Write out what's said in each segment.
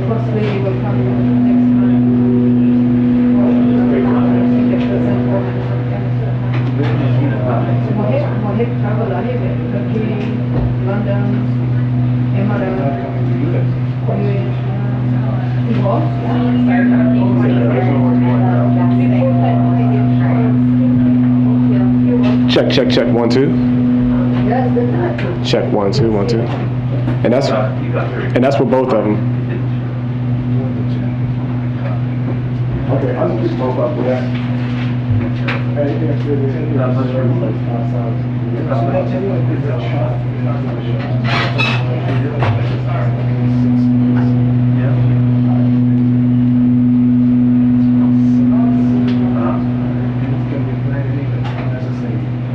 Possibly you will come next time. Mohit travel ahead, Turkey, London, Emirates, Check, check, check, 1, 2. Check, 1, 2, 1, 2. And that's for both of them. Okay, I'll just pop up with that.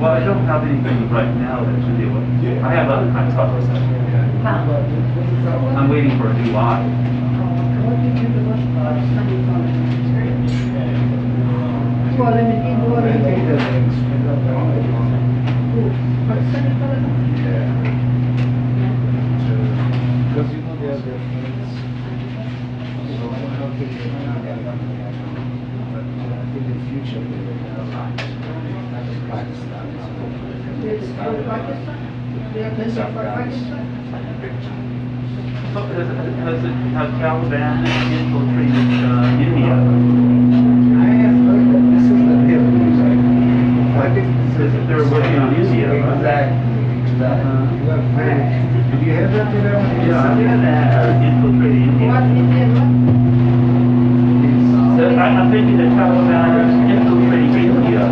Well, I don't have anything right now that should deal with. I have other kinds of stuff. I'm waiting for a new eye. Because you know they are their friends. So I don't think they're not going to but in the future they will have Pakistan. So has Taliban infiltrated India? I have heard that this is the real news. I think They're working on India, right? Exactly. You are very. Did you hear that? Infiltrated India. So I'm thinking that Taliban is infiltrating India.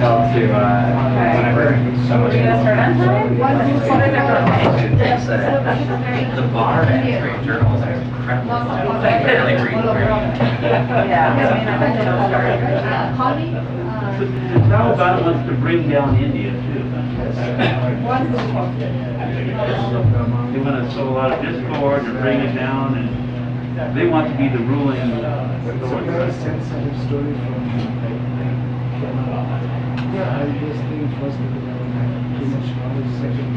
Tell to whenever somebody the bar to entering journals is incredible. I barely read. The Taliban wants to bring down India too. They want to sow a lot of discord and bring it down, and they want to be the ruling It's a very sensitive story from yeah, I just think first of all, I don't have too much knowledge. Second,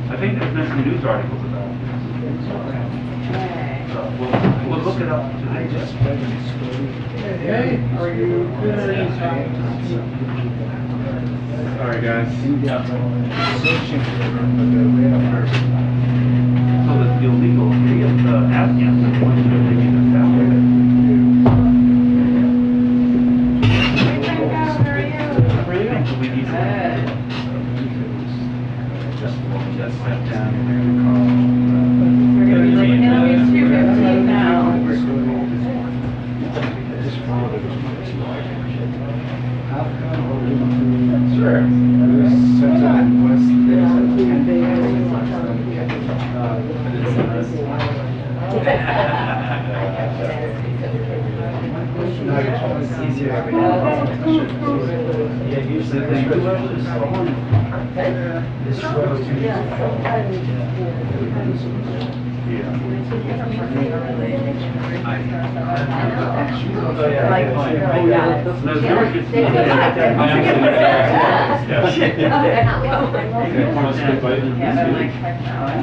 I think there's been some news articles about it. So we'll look it up I today. just read the story. Hey, are you Sorry guys. India searching for the way of person. So that the illegal Afghans are going to take it down. Just sat down here to call. Sure. There's Central and West. It's easier every day. Yeah, usually this road is this road is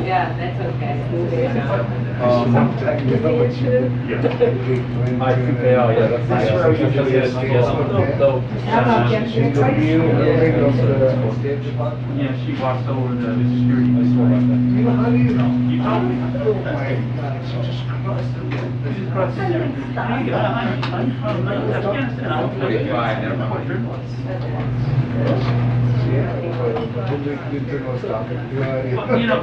Yeah, that's okay. That's where we usually Yeah, she walks over the security. You told me. Oh my God, it's just She's across the street. I'm from Afghanistan. I'm 45. They're my journalists. Well, you know,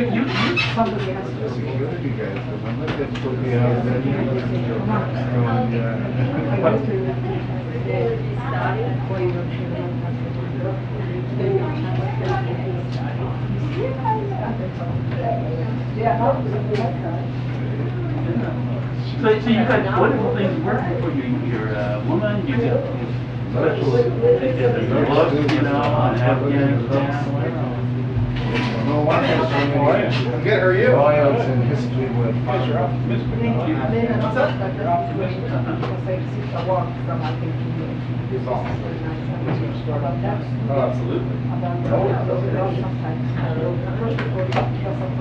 you security guys, remember that could be our So you got wonderful things working for you. You're a woman, you get special, the gloves, you know, on Afghanistan. No wonder so many Good, how are you? royals in history were found. Then after because I received a walk from I think about that. Oh, absolutely. About sometimes. First of all, because of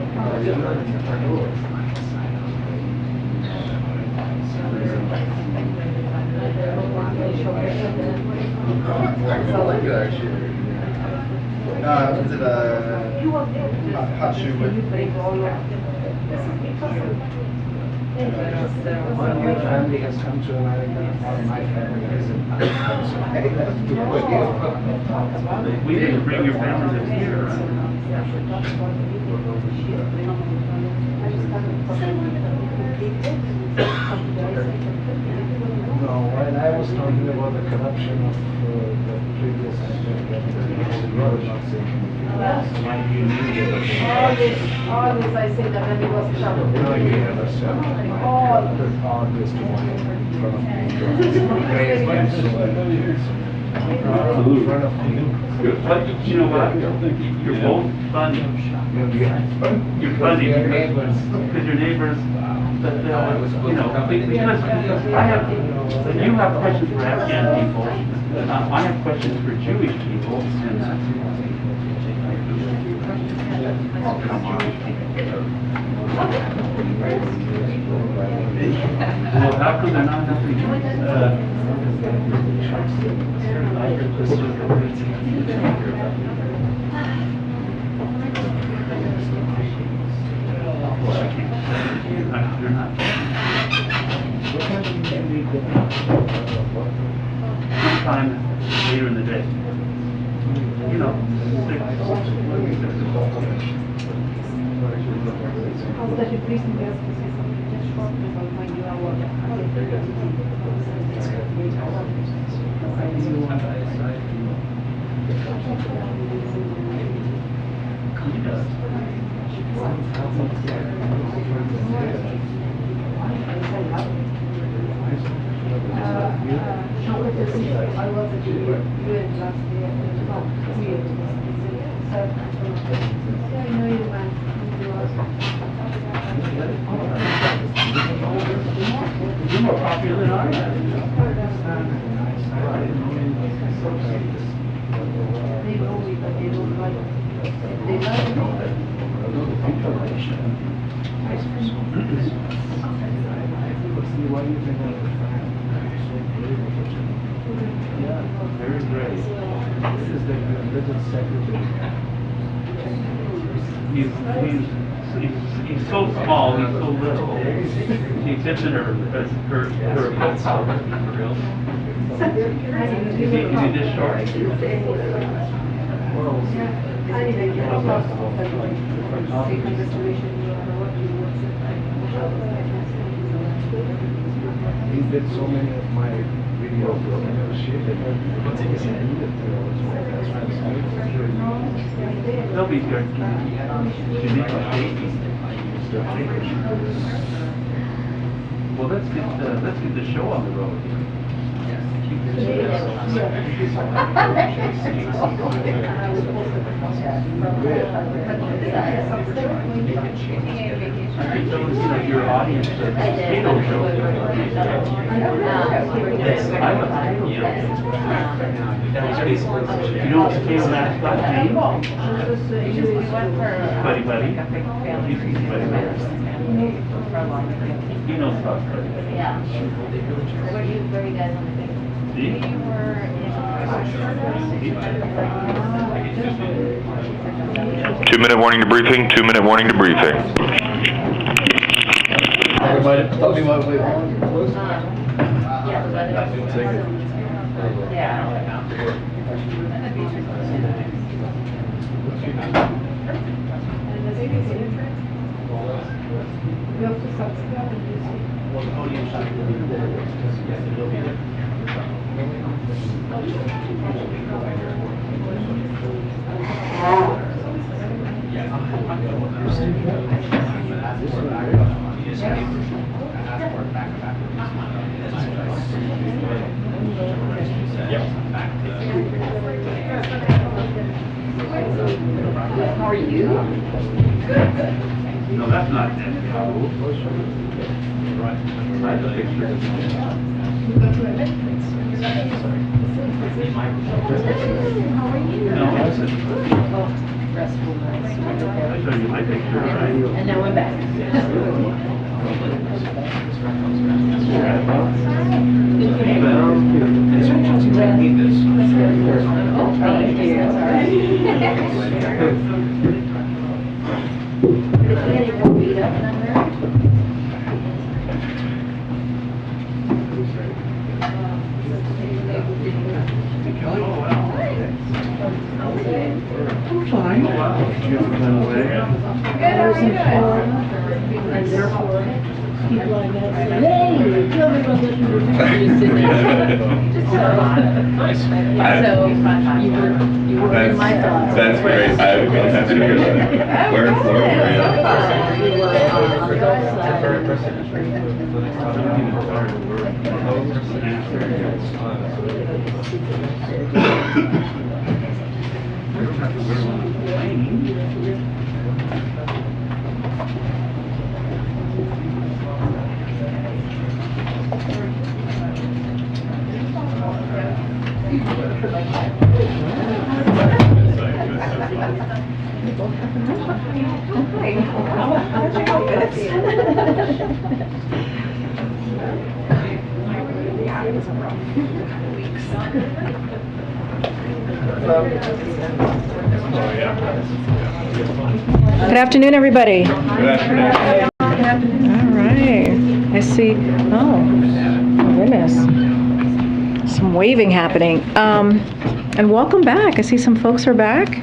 Look at actually. Is it a hot shoe with? When your family has come to America, or my family has We didn't bring your family to here, No, when I was talking about the corruption of the previous administration, you were not saying always I say that when he was trouble. no, you never said all this to one in front of me. Praise him so in front of me. But you know what? You're both funny. You're funny Your neighbors. because your neighbors, but, you know, because I have, you have questions for Afghan people, I have questions for Jewish people, and oh, come on. Well, how come they're not helping You're not. Sometime later in the day. You know, 6 o'clock. Also, that you please me ask to say something just short about when you are I was at UN last year. I know you went. You're more popular than I am. They know me, but they don't like me. If they like me, Yeah, very great. This is the little secretary. He's so small, he's so little. She sits in her books. Is he this short? He did so many of my videos. I never shared it. They'll be here. Well, let's get the show on the road. Your audience, potato show. You know what potato mascot means? Buddy Buddy. He knows about Kirby. Yeah. Were you guys on the big? See? We were in. 2-minute warning to briefing, 2-minute warning to briefing. you have to subscribe and you see. How are you? you? No, that's not that. I have a picture. How are you? No, that's it. Restful nights. I showed you my picture, right? And now I'm back. You were in my thoughts. That's great. I have to hear that. Where in Florida were you? You were on the Gulf side. Good afternoon, everybody. Good afternoon. All right. I see. Oh, goodness. Some waving happening. And welcome back. I see some folks are back.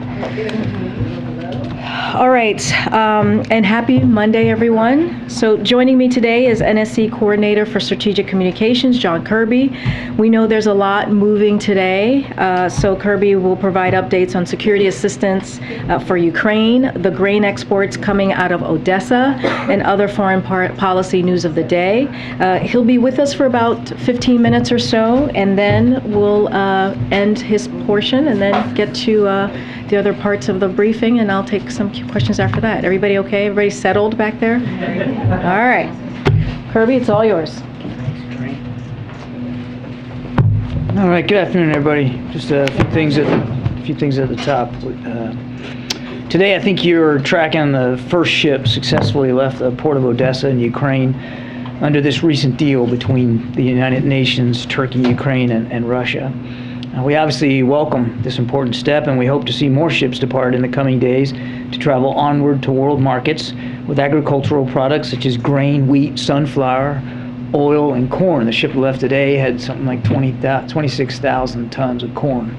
All right, and happy Monday, everyone. So joining me today is NSC Coordinator for Strategic Communications, John Kirby. We know there's a lot moving today, so Kirby will provide updates on security assistance for Ukraine, the grain exports coming out of Odessa, and other foreign policy news of the day. He'll be with us for about 15 minutes or so, and then we'll end his portion and then get to the other parts of the briefing, and I'll take some questions after that. Everybody okay? Everybody settled back there? All right. Kirby, it's all yours. All right. Good afternoon, everybody. Just a few things at the top. Today, I think you're tracking the first ship successfully left the port of Odessa in Ukraine under this recent deal between the United Nations, Turkey, Ukraine, and Russia. We obviously welcome this important step, and we hope to see more ships depart in the coming days to travel onward to world markets with agricultural products such as grain, wheat, sunflower, oil, and corn. The ship left today had something like 26,000 tons of corn.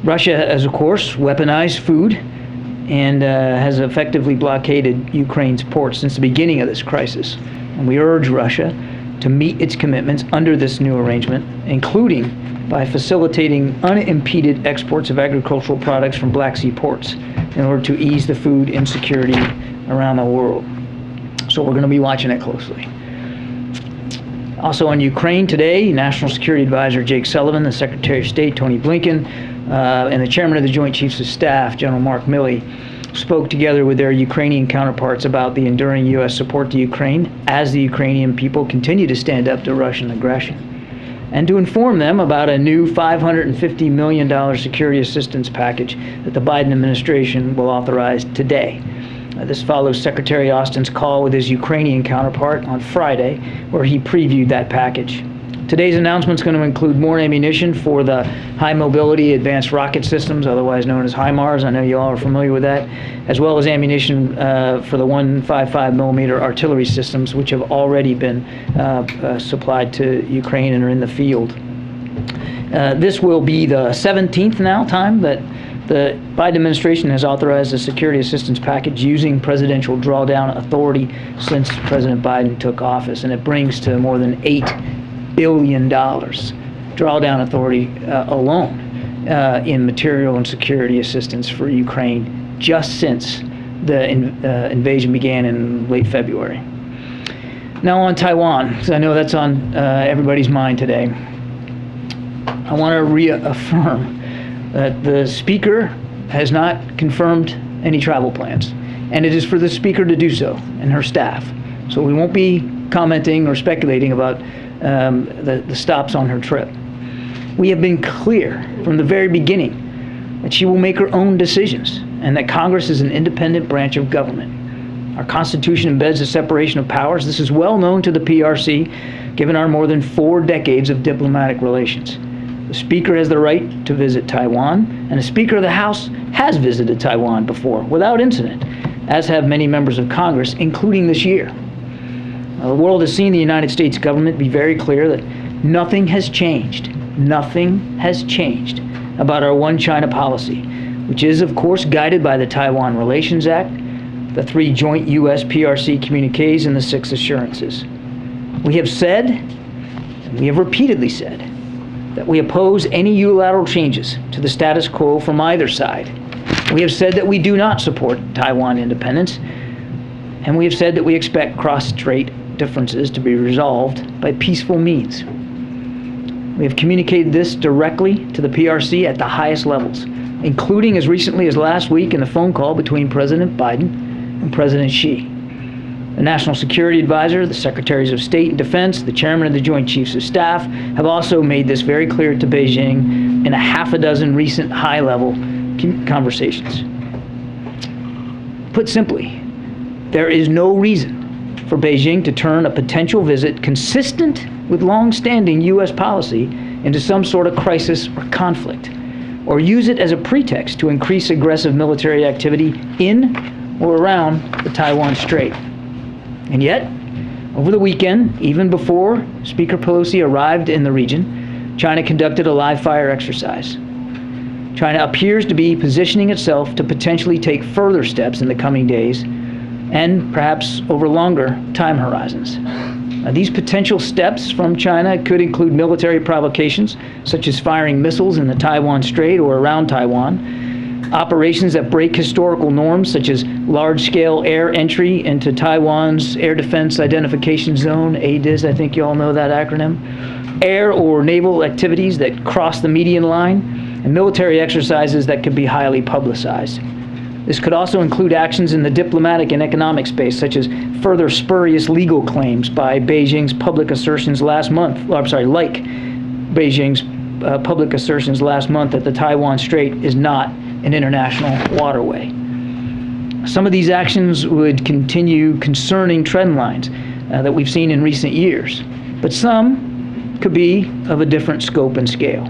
Russia has, of course, weaponized food and has effectively blockaded Ukraine's ports since the beginning of this crisis. And we urge Russia to meet its commitments under this new arrangement, including by facilitating unimpeded exports of agricultural products from Black Sea ports in order to ease the food insecurity around the world. So we're going to be watching it closely. Also on Ukraine today, National Security Advisor Jake Sullivan, the Secretary of State Tony Blinken, and the Chairman of the Joint Chiefs of Staff, General Mark Milley, spoke together with their Ukrainian counterparts about the enduring U.S. support to Ukraine as the Ukrainian people continue to stand up to Russian aggression, and to inform them about a new $550 million security assistance package that the Biden administration will authorize today. This follows Secretary Austin's call with his Ukrainian counterpart on Friday, where he previewed that package. Today's announcement is going to include more ammunition for the High Mobility Advanced Rocket Systems, otherwise known as HIMARS. I know you all are familiar with that, as well as ammunition for the 155 millimeter artillery systems, which have already been supplied to Ukraine and are in the field. This will be the 17th time that the Biden administration has authorized a security assistance package using presidential drawdown authority since President Biden took office, and it brings to more than $8 billion drawdown authority alone in material and security assistance for Ukraine just since the invasion began in late February. Now on Taiwan, because I know that's on everybody's mind today. I want to reaffirm that the Speaker has not confirmed any travel plans. And it is for the Speaker to do so and her staff. So we won't be commenting or speculating about the stops on her trip. We have been clear from the very beginning that she will make her own decisions and that Congress is an independent branch of government. Our Constitution embeds a separation of powers. This is well known to the PRC, given our more than 4 decades of diplomatic relations. The Speaker has the right to visit Taiwan, and the Speaker of the House has visited Taiwan before, without incident, as have many members of Congress, including this year. Now, the world has seen the United States government be very clear that nothing has changed about our One China policy, which is, of course, guided by the Taiwan Relations Act, the 3 joint U.S.-PRC communiques, and the 6 assurances. We have said, and we have repeatedly said, that we oppose any unilateral changes to the status quo from either side. We have said that we do not support Taiwan independence, and we have said that we expect cross-strait differences to be resolved by peaceful means. We have communicated this directly to the PRC at the highest levels, including as recently as last week in the phone call between President Biden and President Xi. The National Security Advisor, the Secretaries of State and Defense, the Chairman of the Joint Chiefs of Staff have also made this very clear to Beijing in a half a dozen recent high-level conversations. Put simply, there is no reason for Beijing to turn a potential visit consistent with long-standing U.S. policy into some sort of crisis or conflict, or use it as a pretext to increase aggressive military activity in or around the Taiwan Strait. And yet, over the weekend, even before Speaker Pelosi arrived in the region, China conducted a live-fire exercise. China appears to be positioning itself to potentially take further steps in the coming days and perhaps over longer time horizons. These potential steps from China could include military provocations, such as firing missiles in the Taiwan Strait or around Taiwan, operations that break historical norms, such as large-scale air entry into Taiwan's Air Defense Identification Zone, ADIZ, I think you all know that acronym, air or naval activities that cross the median line, and military exercises that could be highly publicized. This could also include actions in the diplomatic and economic space, such as further spurious legal claims by Beijing's public assertions last month, like Beijing's public assertions last month that the Taiwan Strait is not an international waterway. Some of these actions would continue concerning trend lines that we've seen in recent years, but some could be of a different scope and scale.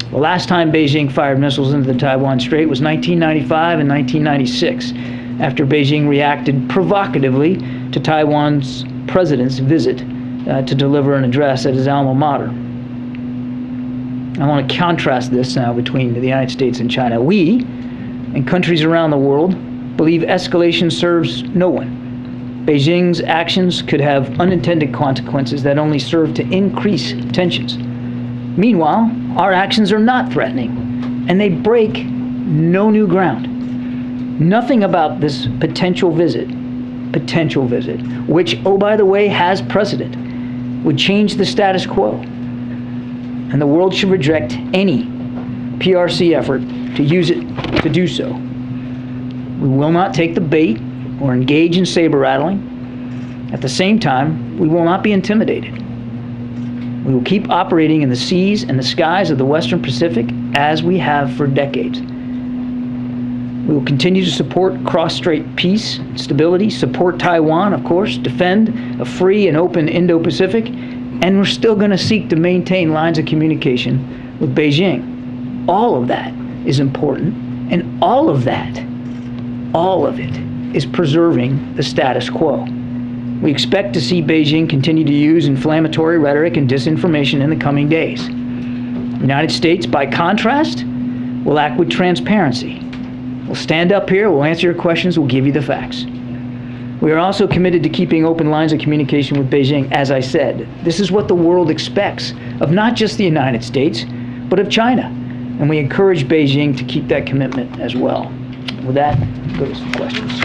The last time Beijing fired missiles into the Taiwan Strait was 1995 and 1996, after Beijing reacted provocatively to Taiwan's president's visit to deliver an address at his alma mater. I want to contrast this now between the United States and China. We, and countries around the world, believe escalation serves no one. Beijing's actions could have unintended consequences that only serve to increase tensions. Meanwhile, our actions are not threatening, and they break no new ground. Nothing about this potential visit, which, oh, by the way, has precedent, would change the status quo. And the world should reject any PRC effort to use it to do so. We will not take the bait or engage in saber rattling. At the same time, we will not be intimidated. We will keep operating in the seas and the skies of the Western Pacific as we have for decades. We will continue to support cross-strait peace, stability, support Taiwan, of course, defend a free and open Indo-Pacific, and we're still going to seek to maintain lines of communication with Beijing. All of that is important, and all of it is preserving the status quo. We expect to see Beijing continue to use inflammatory rhetoric and disinformation in the coming days. The United States, by contrast, will act with transparency. We'll stand up here, we'll answer your questions, we'll give you the facts. We are also committed to keeping open lines of communication with Beijing, as I said. This is what the world expects of not just the United States, but of China. And we encourage Beijing to keep that commitment as well. With that, go to some questions.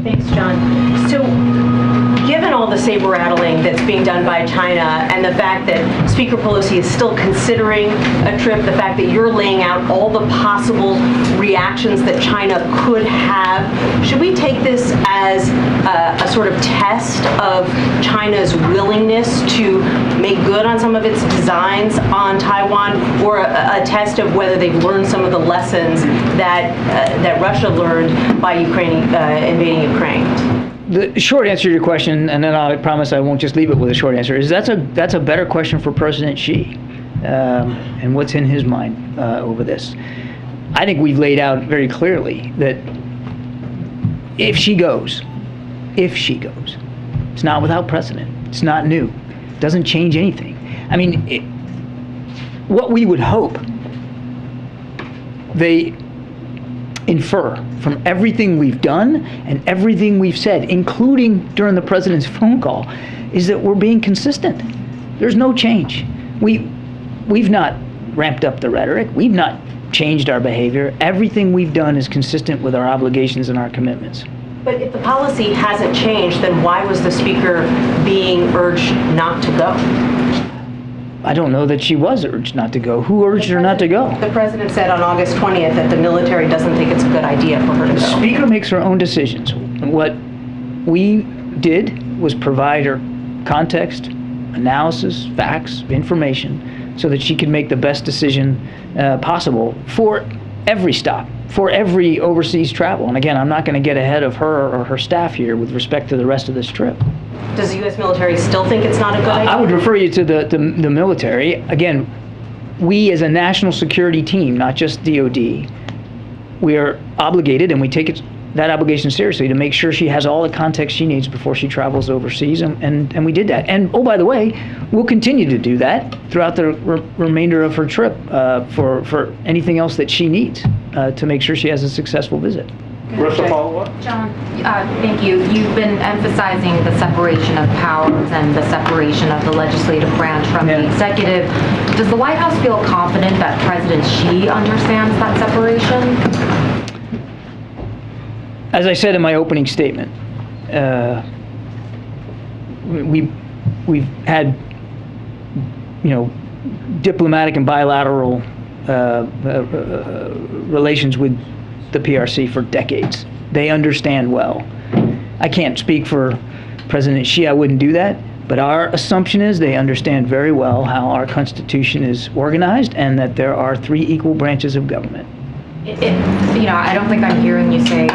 Thanks, John. So given all the saber rattling that's being done by China and the fact that Speaker Pelosi is still considering a trip, the fact that you're laying out all the possible reactions that China could have, should we take this as a sort of test of China's willingness to make good on some of its designs on Taiwan, or a test of whether they've learned some of the lessons that Russia learned by invading Ukraine? The short answer to your question, and then I promise I won't just leave it with a short answer, is that's a better question for President Xi and what's in his mind over this. I think we've laid out very clearly that if she goes, it's not without precedent. It's not new. It doesn't change anything. I mean, what we would hope they infer from everything we've done and everything we've said, including during the president's phone call, is that we're being consistent. There's no change. We've not ramped up the rhetoric. We've not changed our behavior. Everything we've done is consistent with our obligations and our commitments. But if the policy hasn't changed, then why was the speaker being urged not to go? I don't know that she was urged not to go. Who urged her not to go? The president said on August 20th that the military doesn't think it's a good idea for her to go. The speaker makes her own decisions. What we did was provide her context, analysis, facts, information, so that she could make the best decision possible for every stop, for every overseas travel. And again, I'm not going to get ahead of her or her staff here with respect to the rest of this trip. Does the U.S. military still think it's not a good idea? I would refer you to the military. Again, we as a national security team, not just DOD, we are obligated, and we take that obligation seriously, to make sure she has all the context she needs before she travels overseas, and we did that. And oh, by the way, we'll continue to do that throughout the remainder of her trip for anything else that she needs to make sure she has a successful visit. Russell, follow-up? John, thank you. You've been emphasizing the separation of powers and the separation of the legislative branch from the executive. Does the White House feel confident that President Xi understands that separation? As I said in my opening statement, we've had, diplomatic and bilateral relations with the PRC for decades. They understand well. I can't speak for President Xi, I wouldn't do that, but our assumption is they understand very well how our Constitution is organized and that there are 3 equal branches of government. I don't think I'm hearing you say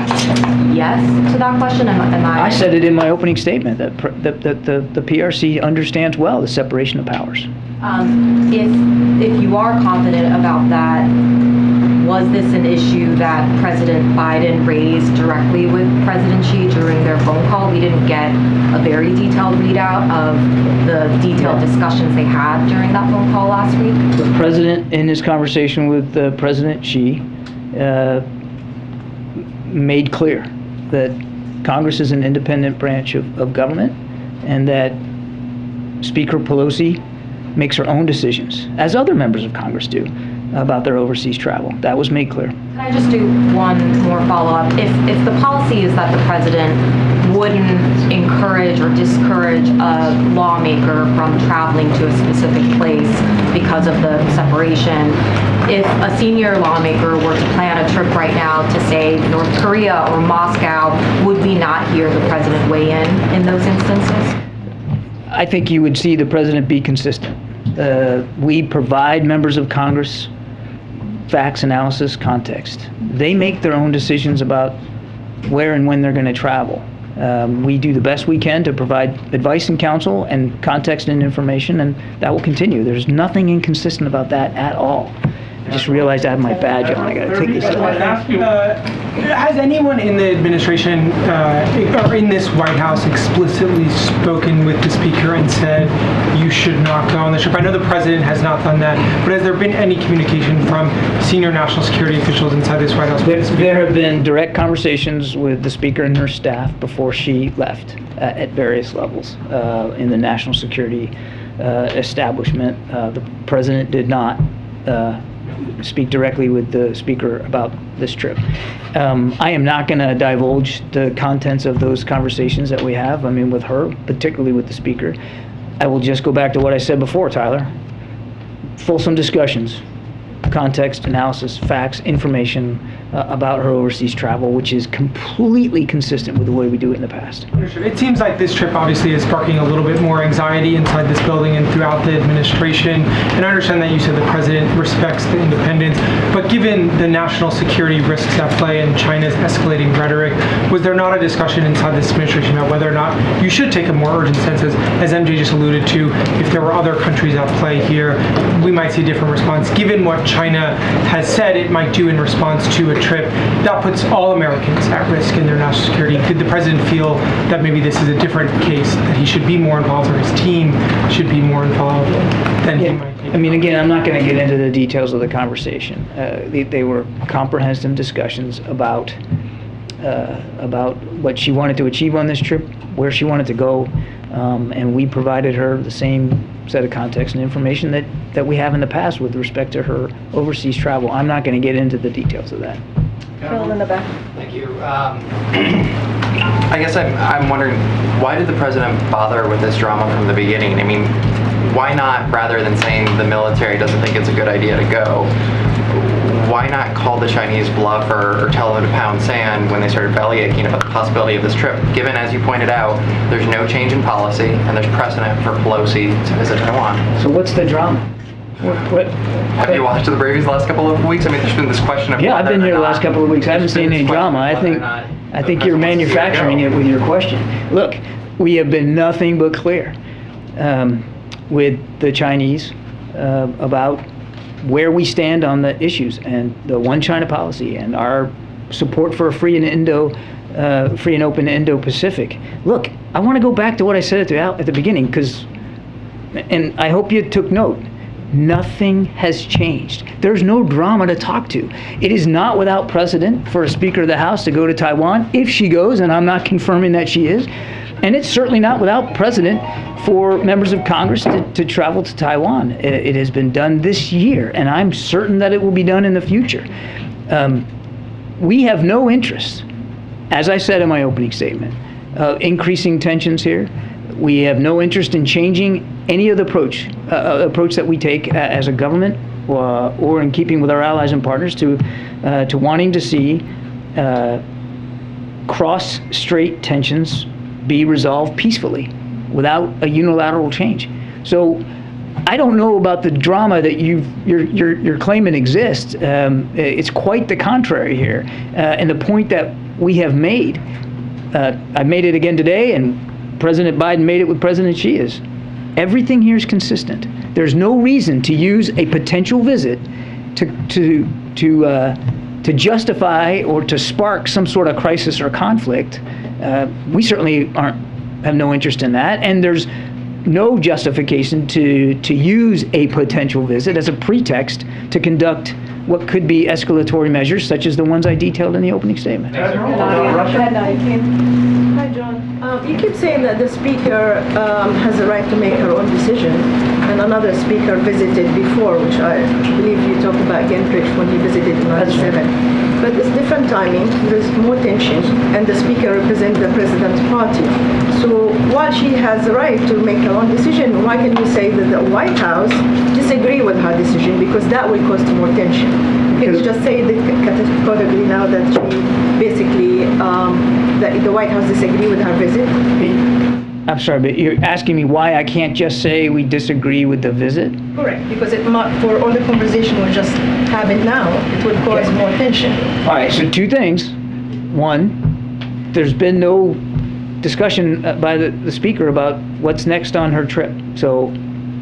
yes to that question. I said it in my opening statement, that the PRC understands well the separation of powers. If you are confident about that, was this an issue that President Biden raised directly with President Xi during their phone call? We didn't get a very detailed readout of the detailed discussions they had during that phone call last week. The president, in his conversation with President Xi, made clear that Congress is an independent branch of government, and that Speaker Pelosi makes her own decisions, as other members of Congress do, about their overseas travel. That was made clear. Can I just do one more follow-up? If the policy is that the president wouldn't encourage or discourage a lawmaker from traveling to a specific place because of the separation, if a senior lawmaker were to plan a trip right now to, say, North Korea or Moscow, would we not hear the president weigh in those instances? I think you would see the president be consistent. We provide members of Congress facts, analysis, context. They make their own decisions about where and when they're going to travel. We do the best we can to provide advice and counsel and context and information, and that will continue. There's nothing inconsistent about that at all. I just realized I have my badge on. I got to take this off. Has anyone in the administration or in this White House explicitly spoken with the speaker and said you should not go on the trip? I know the president has not done that, but has there been any communication from senior national security officials inside this White House? There have been direct conversations with the speaker and her staff before she left at various levels in the national security establishment. The president did not speak directly with the speaker about this trip. I am not going to divulge the contents of those conversations that we have, I mean, with her, particularly with the speaker. I will just go back to what I said before, Tyler. Fulsome discussions, context, analysis, facts, information about her overseas travel, which is completely consistent with the way we do it in the past. Understood. It seems like this trip obviously is sparking a little bit more anxiety inside this building and throughout the administration. And I understand that you said the president respects the independence, but given the national security risks at play and China's escalating rhetoric, was there not a discussion inside this administration about whether or not you should take a more urgent sense, as MJ just alluded to, if there were other countries at play here, we might see a different response. Given what China has said it might do in response to a trip that puts all Americans at risk in their national security, did the president feel that maybe this is a different case, that he should be more involved, or his team should be more involved than he might be? I mean, again, I'm not going to get into the details of the conversation. They were comprehensive discussions about what she wanted to achieve on this trip, where she wanted to go, and we provided her the same set of context and information that we have in the past with respect to her overseas travel. I'm not going to get into the details of that. Phil in the back. Thank you. I guess I'm wondering, why did the president bother with this drama from the beginning? I mean, why not, rather than saying the military doesn't think it's a good idea to go, why not call the Chinese bluff or tell them to pound sand when they started bellyaching about the possibility of this trip, given, as you pointed out, there's no change in policy and there's precedent for Pelosi to visit Taiwan? So what's the drama? What? Have you watched the briefings the last couple of weeks? I mean, there's been this question of... Yeah, I've been here the last couple of weeks. I haven't seen any drama. I think you're manufacturing it with your question. Look, we have been nothing but clear with the Chinese about where we stand on the issues and the one China policy and our support for a free and open Indo-Pacific. Look, I want to go back to what I said at the beginning, and I hope you took note. Nothing has changed. There's no drama to talk to. It is not without precedent for a Speaker of the House to go to Taiwan, if she goes, and I'm not confirming that she is. And it's certainly not without precedent for members of Congress to travel to Taiwan. It has been done this year, and I'm certain that it will be done in the future. We have no interest, as I said in my opening statement, increasing tensions here. We have no interest in changing any of the approach that we take as a government, or in keeping with our allies and partners, to wanting to see cross-strait tensions be resolved peacefully without a unilateral change. So I don't know about the drama that you're claiming exists. It's quite the contrary here. And the point that we have made, I made it again today, and President Biden made it with President Xi, is everything here is consistent. There's no reason to use a potential visit to justify or to spark some sort of crisis or conflict. We certainly have no interest in that, and there's no justification to use a potential visit as a pretext to conduct what could be escalatory measures, such as the ones I detailed in the opening statement. Hi, John. You keep saying that the speaker has a right to make her own decision, and another speaker visited before, which I believe you talked about Gingrich when he visited in 1997. But it's different timing, there's more tension, and the speaker represents the president's party. So while she has the right to make her own decision, why can you say that the White House disagree with her decision, because that will cause more tension? Can you just say categorically now that she basically, that the White House disagree with her visit? I'm sorry, but you're asking me why I can't just say we disagree with the visit? Correct, because for all the conversation we just having now, it will cause more tension. All right, so two things. One, there's been no discussion by the speaker about what's next on her trip. So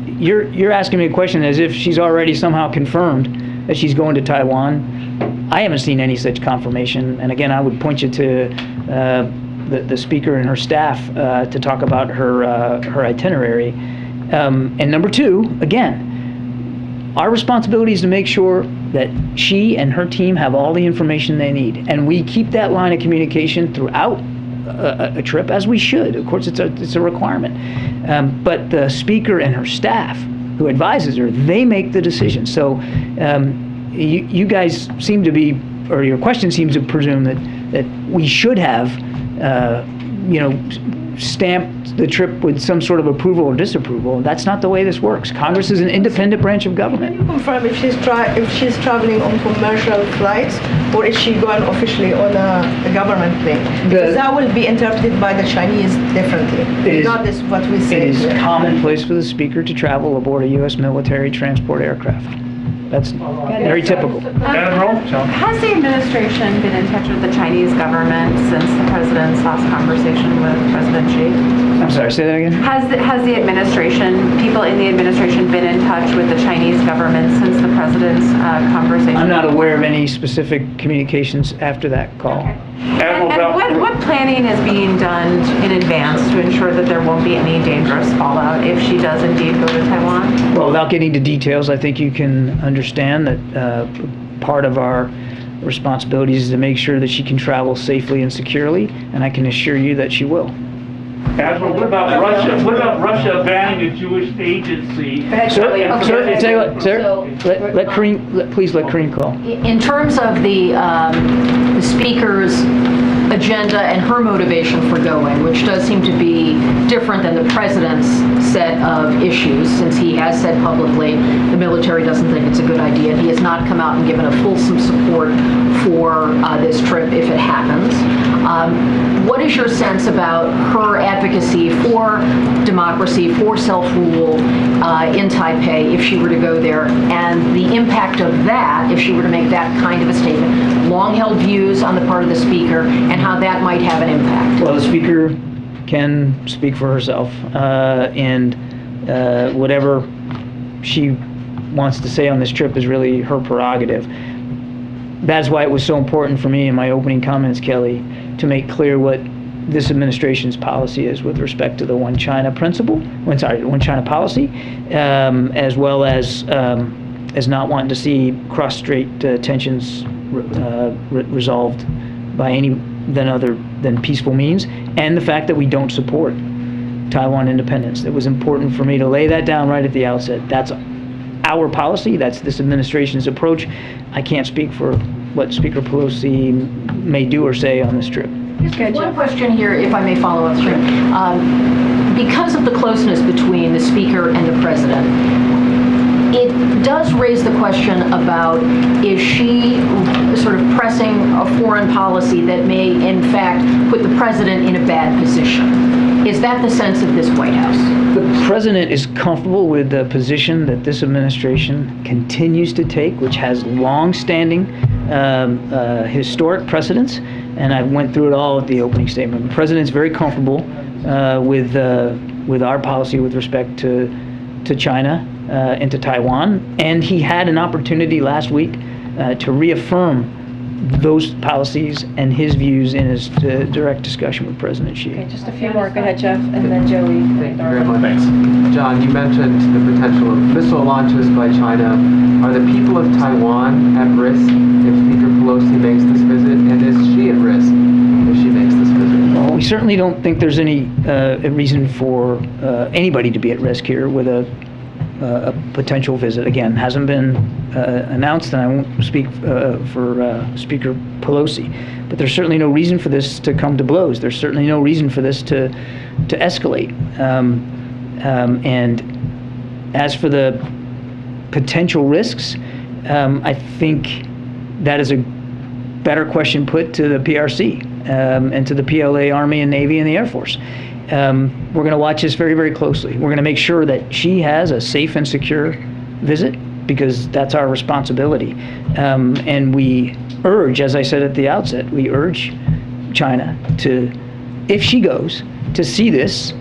you're asking me a question as if she's already somehow confirmed that she's going to Taiwan. I haven't seen any such confirmation. And again, I would point you to the speaker and her staff to talk about her itinerary. And number two, again, our responsibility is to make sure that she and her team have all the information they need. And we keep that line of communication throughout a trip, as we should. Of course, it's a requirement. But the speaker and her staff, who advises her, they make the decision. So you guys seem to be or your question seems to presume that we should have, stamped the trip with some sort of approval or disapproval. That's not the way this works. Congress is an independent branch of government. Can you confirm if she's traveling on commercial flights, or is she going officially on a government plane? Because that will be interpreted by the Chinese differently. Regardless of what we say. It is commonplace for the speaker to travel aboard a U.S. military transport aircraft. That's very typical. Has the administration been in touch with the Chinese government since the president's last conversation with President Xi? I'm sorry, say that again? Has the administration, people in the administration, been in touch with the Chinese government since the president's conversation? I'm not aware of any specific communications after that call. Okay. And what planning is being done in advance to ensure that there won't be any dangerous fallout if she does indeed go to Taiwan? Well, without getting into details, I think you can understand that part of our responsibilities is to make sure that she can travel safely and securely, and I can assure you that she will. Admiral, what about Russia? What about Russia banning a Jewish agency? Please let Karine call. In terms of the speaker's agenda and her motivation for going, which does seem to be different than the president's set of issues, since he has said publicly the military doesn't think it's a good idea. He has not come out and given a fulsome support for this trip if it happens. What is your sense about her advocacy for democracy, for self-rule in Taipei if she were to go there, and the impact of that if she were to make that kind of a statement? Long-held views on the part of the speaker, and how that might have an impact. Well, the speaker can speak for herself, and whatever she wants to say on this trip is really her prerogative. That's why it was so important for me in my opening comments, Kelly, to make clear what this administration's policy is with respect to the One China principle, One China policy, as well as not wanting to see cross-strait tensions resolved by any other than peaceful means, and the fact that we don't support Taiwan independence. It was important for me to lay that down right at the outset. That's our policy. That's this administration's approach. I can't speak for what Speaker Pelosi may do or say on this trip. One question here, if I may follow up, because of the closeness between the speaker and the president, it does raise the question about, is she sort of pressing a foreign policy that may in fact put the president in a bad position? Is that the sense of this White House? The president is comfortable with the position that this administration continues to take, which has long-standing historic precedents, and I went through it all at the opening statement. The president's very comfortable with our policy with respect to China and to Taiwan, and he had an opportunity last week to reaffirm those policies and his views in his direct discussion with President Xi. Okay, just a few more. Go ahead, Jeff, and then Joey. Thank you very much. Thanks. John, you mentioned the potential of missile launches by China. Are the people of Taiwan at risk if Speaker Pelosi makes this visit, and is she at risk if she makes this visit? Well, we certainly don't think there's any reason for anybody to be at risk here with a potential visit. Again, hasn't been announced, and I won't speak for Speaker Pelosi. But there's certainly no reason for this to come to blows. There's certainly no reason for this to escalate. And as for the potential risks, I think that is a better question put to the PRC and to the PLA Army and Navy and the Air Force. We're going to watch this very, very closely. We're going to make sure that she has a safe and secure visit, because that's our responsibility. And we urge, as I said at the outset, we urge China to, if she goes, to see this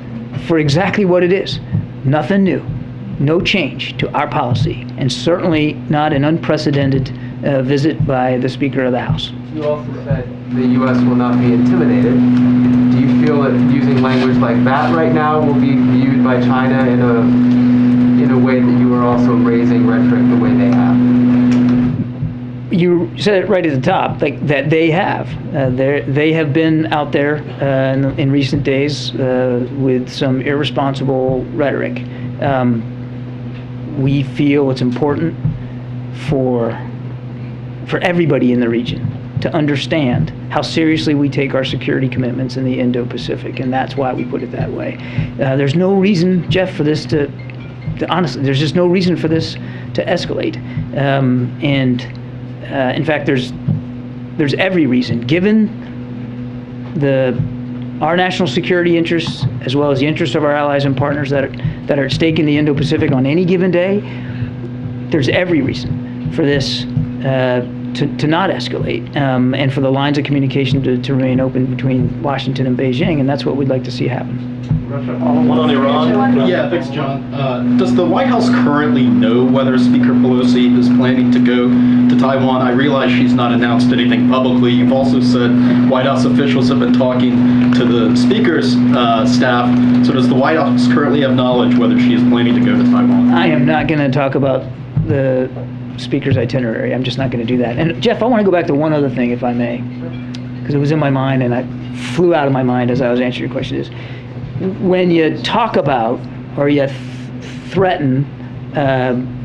for exactly what it is. Nothing new, no change to our policy, and certainly not an unprecedented visit by the Speaker of the House. You also said the U.S. will not be intimidated. Do you feel that using language like that right now will be viewed by China in a way that you are also raising rhetoric the way they have? You said it right at the top, like that they have. They have been out there in recent days with some irresponsible rhetoric. We feel it's important for everybody in the region to understand how seriously we take our security commitments in the Indo-Pacific, and that's why we put it that way. There's no reason, Jeff, for this to honestly, there's just no reason for this to escalate. In fact, there's every reason, given our national security interests, as well as the interests of our allies and partners that are at stake in the Indo-Pacific on any given day. There's every reason for this to not escalate, and for the lines of communication to remain open between Washington and Beijing, and that's what we'd like to see happen. One on Iran. Yeah, thanks, John. Does the White House currently know whether Speaker Pelosi is planning to go to Taiwan? I realize she's not announced anything publicly. You've also said White House officials have been talking to the Speaker's staff. So does the White House currently have knowledge whether she is planning to go to Taiwan? I am not going to talk about the Speaker's itinerary. I'm just not going to do that. And Jeff, I want to go back to one other thing, if I may, because it was in my mind and I flew out of my mind as I was answering your question. Is when you talk about or you threaten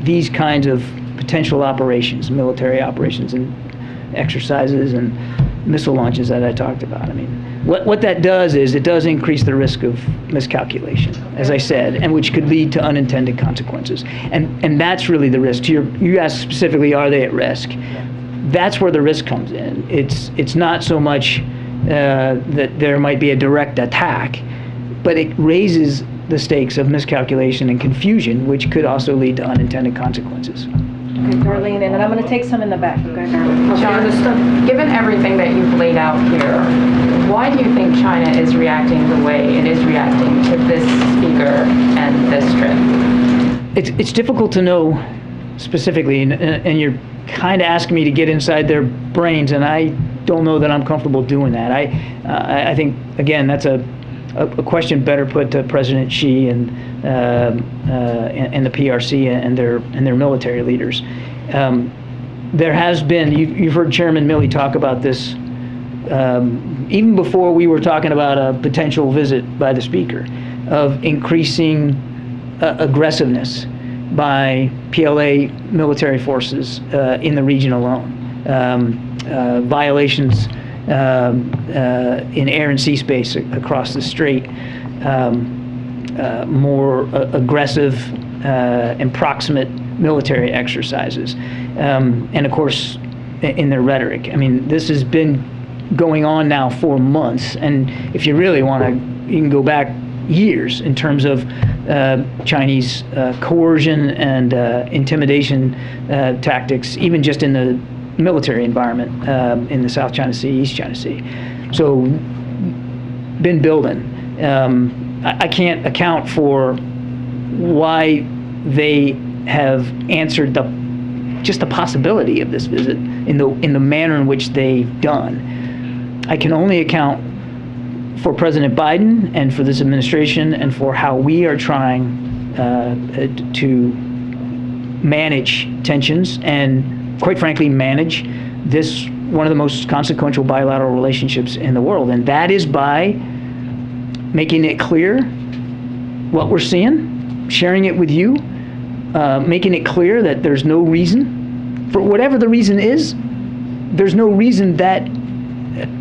these kinds of potential operations, military operations and exercises and missile launches that I talked about, I mean, what that does is it does increase the risk of miscalculation, as I said, and which could lead to unintended consequences. And that's really the risk. You asked specifically, are they at risk? That's where the risk comes in. It's not so much that there might be a direct attack, but it raises the stakes of miscalculation and confusion, which could also lead to unintended consequences. Okay, Darlene, and then I'm going to take some in the back. Okay. John, given everything that you've laid out here, why do you think China is reacting the way it is reacting to this speaker and this trip? It's difficult to know specifically, and you're kind of asking me to get inside their brains, and I don't know that I'm comfortable doing that. I think, again, that's a question better put to President Xi and the PRC and their military leaders. There has been, you've heard Chairman Milley talk about this even before we were talking about a potential visit by the Speaker, of increasing aggressiveness by PLA military forces in the region alone. Violations in air and sea space across the strait, more aggressive and proximate military exercises, and of course in their rhetoric. I mean, this has been going on now for months, and if you really want to, you can go back years in terms of Chinese coercion and intimidation tactics, even just in the military environment in the South China Sea, East China Sea. So, been building. I can't account for why they have answered just the possibility of this visit in the manner in which they've done. I can only account for President Biden and for this administration and for how we are trying to manage tensions and, quite frankly, manage this one of the most consequential bilateral relationships in the world. And that is by making it clear what we're seeing, sharing it with you, making it clear that there's no reason, for whatever the reason is, there's no reason that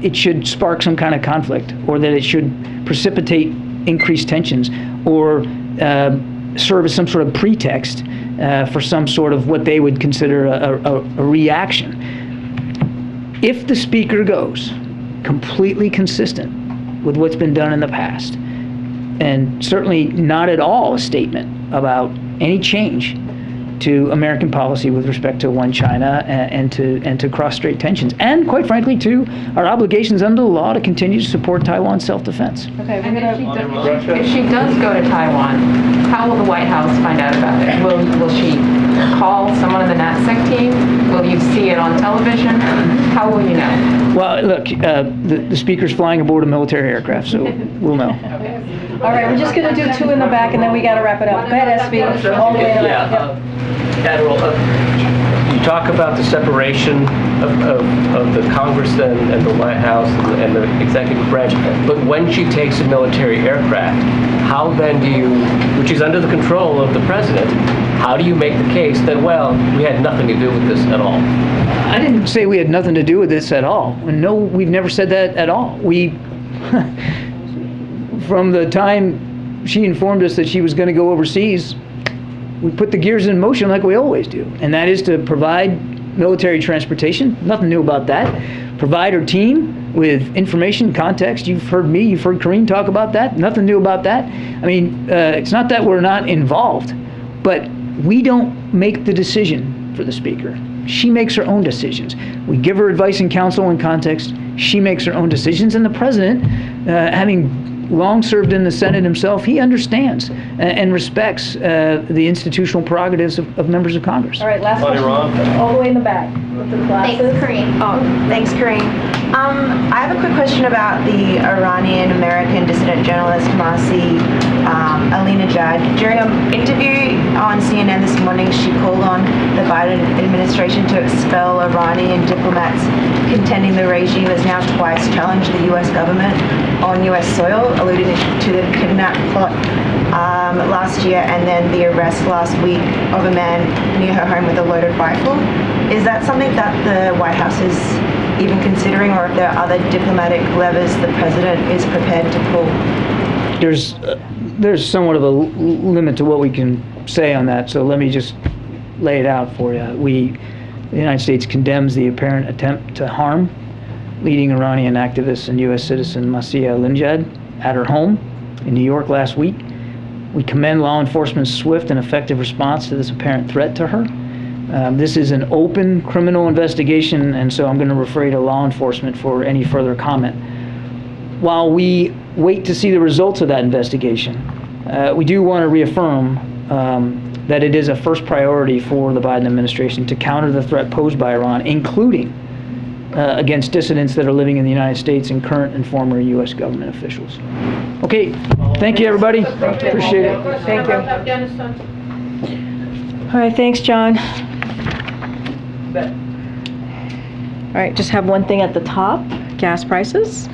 it should spark some kind of conflict, or that it should precipitate increased tensions, or serve as some sort of pretext for some sort of what they would consider a reaction. If the Speaker goes completely consistent with what's been done in the past, and certainly not at all a statement about any change to American policy with respect to One China and to cross-strait tensions, and quite frankly to our obligations under the law to continue to support Taiwan's self-defense. Okay, And if she does go to Taiwan, how will the White House find out about it? Will she call someone in the NatSec team? Will you see it on television? How will you know? Well, look, the Speaker's flying aboard a military aircraft, so we'll know. All right, we're just going to do two in the back, and then we got to wrap it up. Go ahead, SB. All the way in the back. Yep. Admiral, you talk about the separation of the Congress and the White House and the executive branch, but when she takes a military aircraft, how then do you, which is under the control of the president, how do you make the case that, well, we had nothing to do with this at all? I didn't say we had nothing to do with this at all. No, we've never said that at all. From the time she informed us that she was going to go overseas, we put the gears in motion like we always do, and that is to provide military transportation. Nothing new about that. Provide our team with information, context. You've heard me, you've heard Karine talk about that. Nothing new about that. I mean, it's not that we're not involved, but we don't make the decision for the Speaker. She makes her own decisions. We give her advice and counsel and context. She makes her own decisions, and the President, having long served in the Senate himself, he understands and respects the institutional prerogatives of members of Congress. All right, last question. All the way in the back with the glasses. Thanks, Karine. Thanks, Karine. I have a quick question about the Iranian-American dissident journalist Marcy Alinejad. During an interview on CNN this morning, she called on the Biden administration to expel Iranian diplomats, contending the regime has now twice challenged the U.S. government on U.S. soil, alluding to the kidnap plot last year and then the arrest last week of a man near her home with a loaded rifle. Is that something that the White House is even considering, or if there are other diplomatic levers the president is prepared to pull? There's somewhat of a limit to what we can say on that, so let me just lay it out for you. The United States condemns the apparent attempt to harm leading Iranian activist and U.S. citizen Marcy Alinejad at her home in New York last week. We commend law enforcement's swift and effective response to this apparent threat to her. This is an open criminal investigation, and so I'm going to refer you to law enforcement for any further comment. While we wait to see the results of that investigation, we do want to reaffirm that it is a first priority for the Biden administration to counter the threat posed by Iran, including against dissidents that are living in the United States and current and former U.S. government officials. Okay, thank you, everybody. Appreciate it. Thank you. All right, thanks, John. All right, just have one thing at the top, gas prices.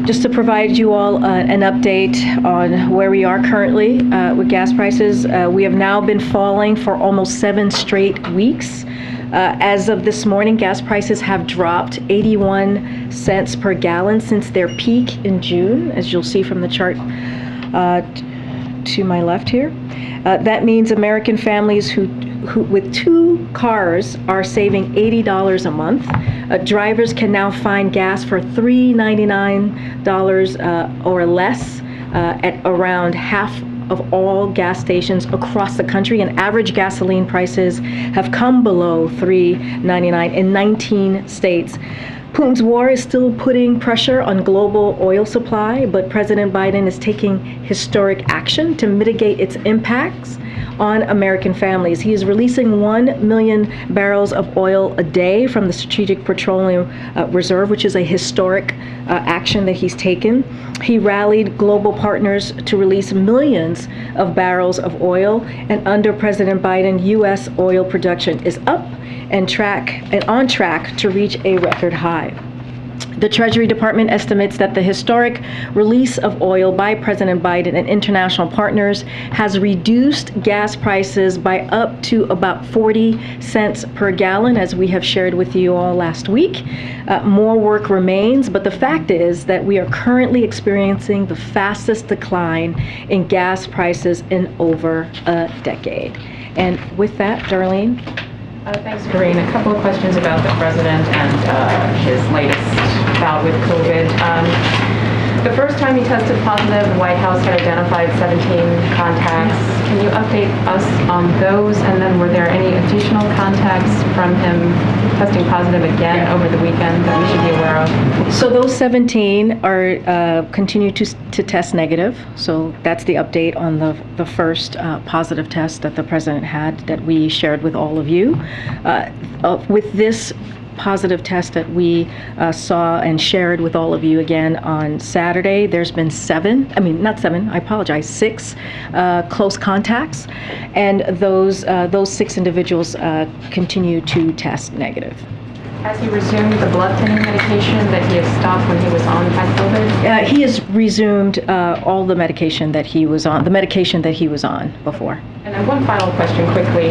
Just to provide you all an update on where we are currently with gas prices. We have now been falling for almost 7 straight weeks. As of this morning, gas prices have dropped 81 cents per gallon since their peak in June, as you'll see from the chart to my left here. That means American families who with 2 cars are saving $80 a month. Drivers can now find gas for $3.99 or less at around half of all gas stations across the country, and average gasoline prices have come below $3.99 in 19 states. Putin's war is still putting pressure on global oil supply, but President Biden is taking historic action to mitigate its impacts on American families. He is releasing 1 million barrels of oil a day from the Strategic Petroleum Reserve, which is a historic action that he's taken. He rallied global partners to release millions of barrels of oil, and under President Biden, U.S. oil production is up and on track to reach a record high. The Treasury Department estimates that the historic release of oil by President Biden and international partners has reduced gas prices by up to about 40 cents per gallon, as we have shared with you all last week. More work remains, but the fact is that we are currently experiencing the fastest decline in gas prices in over a decade. And with that, Darlene? Thanks, Karine. A couple of questions about the president and his latest bout with COVID. The first time he tested positive, the White House had identified 17 contacts. Can you update us on those? And then were there any additional contacts from him testing positive again over the weekend that we should be aware of? So those 17 are continue to test negative. So that's the update on the first positive test that the president had that we shared with all of you. With this positive test that we saw and shared with all of you again on Saturday, there's been 6 close contacts, and those 6 individuals continue to test negative. Has he resumed the blood thinning medication that he had stopped when he was on Paxlovid? He has resumed all the medication that he was on, before. And then one final question quickly.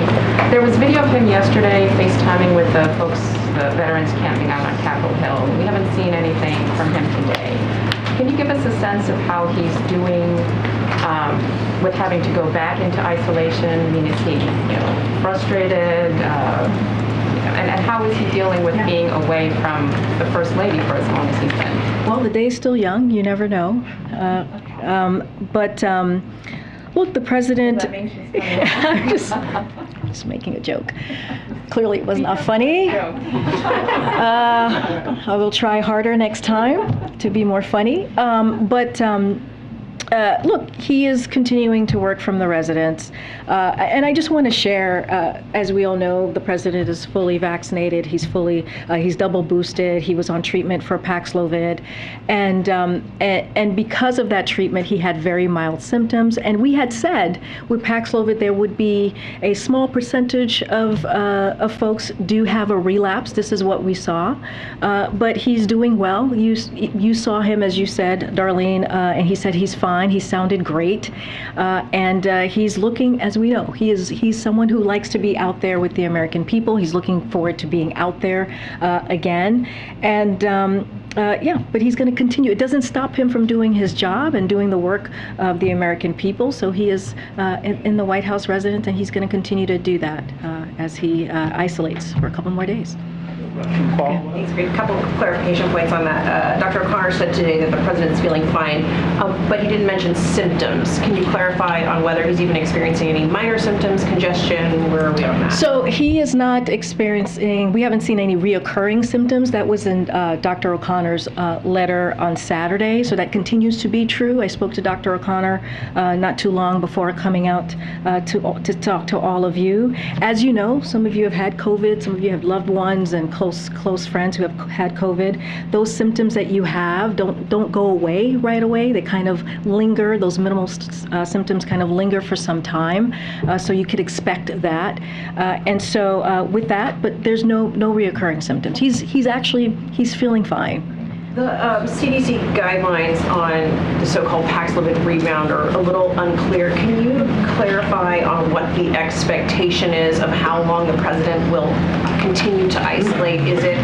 There was video of him yesterday FaceTiming with the folks, the veterans camping out on Capitol Hill. We haven't seen anything from him today. Can you give us a sense of how he's doing with having to go back into isolation? I mean, is he, frustrated? And how is he dealing with being away from the First Lady for as long as he's been? Well, the day's still young. You never know. Look, the president. I'm just making a joke. Clearly, it was not funny. I will try harder next time to be more funny. Look, he is continuing to work from the residence. And I just want to share, as we all know, the president is fully vaccinated. He's double boosted. He was on treatment for Paxlovid. And because of that treatment, he had very mild symptoms. And we had said with Paxlovid, there would be a small percentage of folks do have a relapse. This is what we saw. But he's doing well. You saw him, as you said, Darlene, and he said he's fine. He sounded great, and he's looking, as we know, he's someone who likes to be out there with the American people. He's looking forward to being out there again, and but he's going to continue. It doesn't stop him from doing his job and doing the work of the American people. So he is in the White House residence, and he's going to continue to do that as he isolates for a couple more days. Thanks. A couple of clarification points on that. Dr. O'Connor said today that the president's feeling fine, but he didn't mention symptoms. Can you clarify on whether he's even experiencing any minor symptoms, congestion? Where are we on that? So he is not experiencing, we haven't seen any reoccurring symptoms. That was in Dr. O'Connor's letter on Saturday, so that continues to be true. I spoke to Dr. O'Connor not too long before coming out to talk to all of you. As you know, some of you have had COVID, some of you have loved ones and close friends who have had COVID. Those symptoms that you have don't go away right away. They kind of linger. Those minimal symptoms kind of linger for some time. So you could expect that. And so with that, but there's no reoccurring symptoms. He's feeling fine. The CDC guidelines on the so-called Paxlovid rebound are a little unclear. Can you clarify on what the expectation is of how long the president will continue to isolate? Is it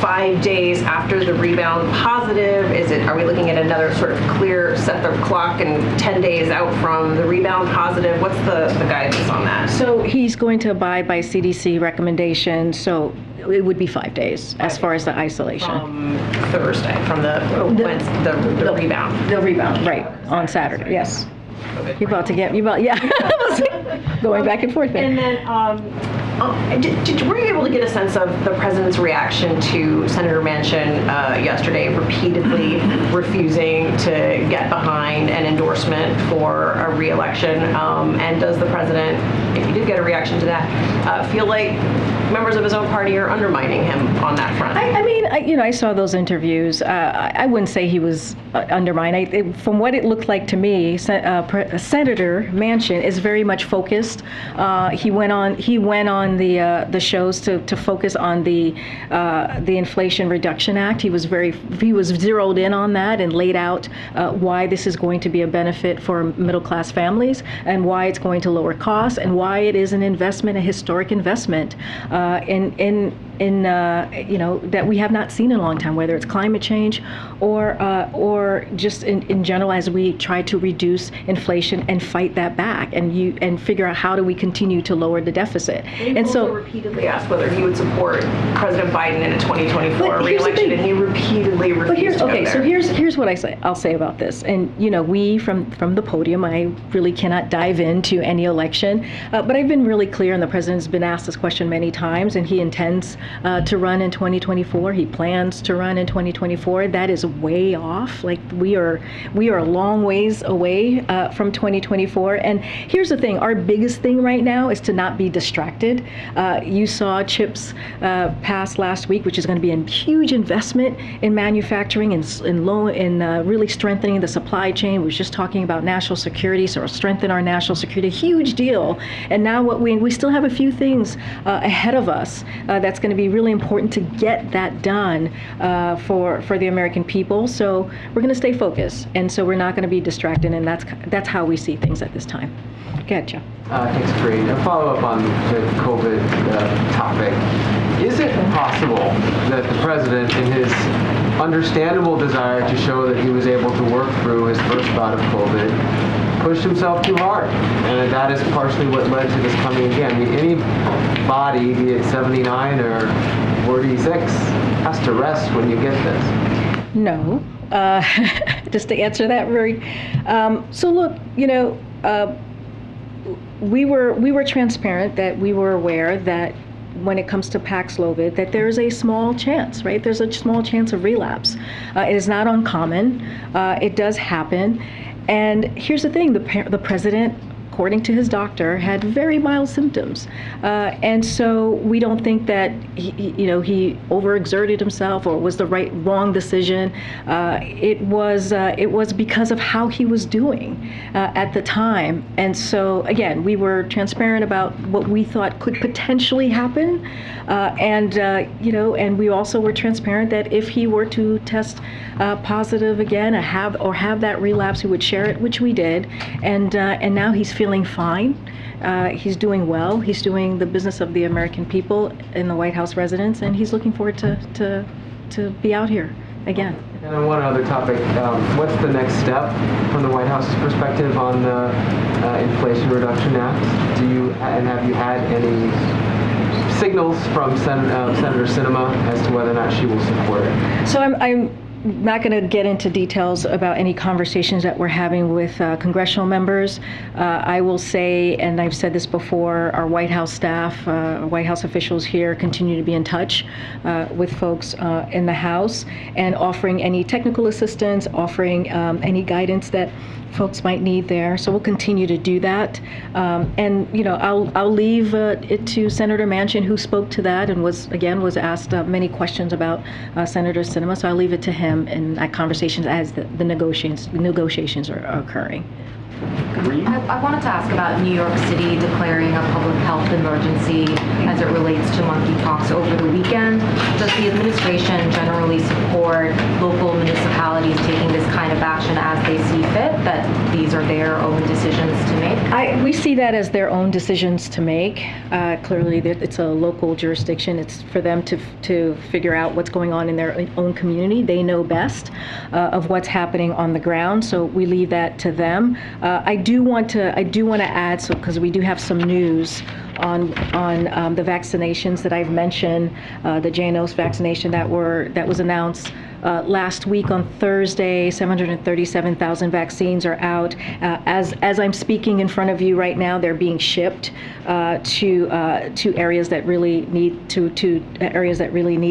5 days after the rebound positive? Are we looking at another sort of clear set the clock and 10 days out from the rebound positive? What's the guidance on that? So he's going to abide by CDC recommendations. So it would be 5 days as far as the isolation. From Thursday, from the rebound. The rebound, right, on Saturday, yes. You're about to get, yeah. Going back and forth there. And then, were you able to get a sense of the president's reaction to Senator Manchin yesterday repeatedly refusing to get behind an endorsement for a re-election? And does the president, if you did get a reaction to that, feel like members of his own party are undermining him on that front? I saw those interviews. I wouldn't say he was undermined. From what it looked like to me, Senator Manchin is very much focused. He went on the shows to focus on the Inflation Reduction Act. He was zeroed in on that and laid out why this is going to be a benefit for middle class families and why it's going to lower costs and why it is an investment, a historic investment in that we have not seen in a long time, whether it's climate change or just in general as we try to reduce inflation and fight that back and figure out how do we continue to lower the deficit. And so repeatedly asked whether he would support President Biden in a 2024 re-election, and he repeatedly refused to go there. So here's what I'll say about this. And we from the podium, I really cannot dive into any election, but I've been really clear, and the president's been asked this question many times, and he intends to run in 2024. He plans to run in 2024. That is way off. Like we are a long ways away from 2024. And here's the thing: our biggest thing right now is to not be distracted. You saw CHIPS pass last week, which is going to be a huge investment in manufacturing and really strengthening the supply chain. We were just talking about national security, so strengthen our national security, huge deal. And now we still have a few things ahead of us that's going to be really important to get that done for the American people. So we're going to stay focused, and so we're not going to be distracted, and that's how we see things at this time. Go ahead, Joe. Thanks, Corinne. A follow-up on the COVID topic. Is it possible that the president, in his understandable desire to show that he was able to work through his first bout of COVID, pushed himself too hard, and that is partially what led to this coming again? I mean, any body, be it 79 or 46, has to rest when you get this. No. Just to answer that very. So look, we were transparent that we were aware that when it comes to Paxlovid, that there is a small chance, right? There's a small chance of relapse. It is not uncommon. It does happen. And here's the thing, the president, according to his doctor, had very mild symptoms. And so we don't think that he overexerted himself or was the wrong decision. It was because of how he was doing at the time. And so again, we were transparent about what we thought could potentially happen. And we also were transparent that if he were to test positive again, have that relapse, we would share it, which we did. And now he's feeling fine. He's doing well. He's doing the business of the American people in the White House residence, and he's looking forward to be out here again. And on one other topic, what's the next step from the White House's perspective on the Inflation Reduction Act? Have you had any signals from Senator Sinema as to whether or not she will support it? So I'm not going to get into details about any conversations that we're having with congressional members. I will say, and I've said this before, our White House staff, White House officials here continue to be in touch with folks in the House and offering any technical assistance, offering any guidance that folks might need there. So we'll continue to do that. I'll leave it to Senator Manchin, who spoke to that and was asked many questions about Senator Sinema. So I'll leave it to him in that conversations as the negotiations are occurring. I wanted to ask about New York City declaring a public health emergency as it relates to monkeypox over the weekend. Does the administration generally support local municipalities taking this kind of action as they see fit, that these are their own decisions to make? We see that as their own decisions to make. Clearly, it's a local jurisdiction. It's for them to figure out what's going on in their own community. They know best of what's happening on the ground, so we leave that to them. I do want to add, so because we do have some news on the vaccinations that I've mentioned, the JNOS vaccination that was announced last week on Thursday. 737,000 vaccines are out. As I'm speaking in front of you right now, they're being shipped to areas that really need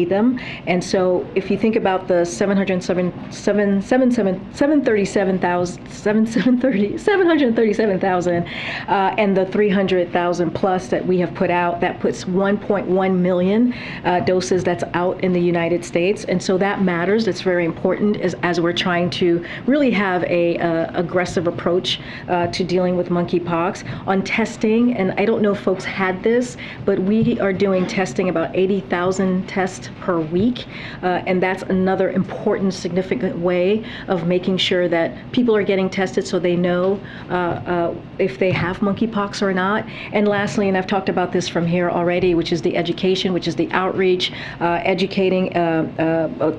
them. And so if you think about the 737,000 and the 300,000 plus that we have put out, that puts 1.1 million doses that's out in the United States. And so that matters. It's very important as we're trying to really have a aggressive approach to dealing with monkeypox. On testing, and I don't know if folks had this, but we are doing testing about 80,000 tests per week, and that's another important, significant way of making sure that people are getting tested so they know if they have monkeypox or not. And lastly, and I've talked about this from here already, which is the education, which is the outreach, educating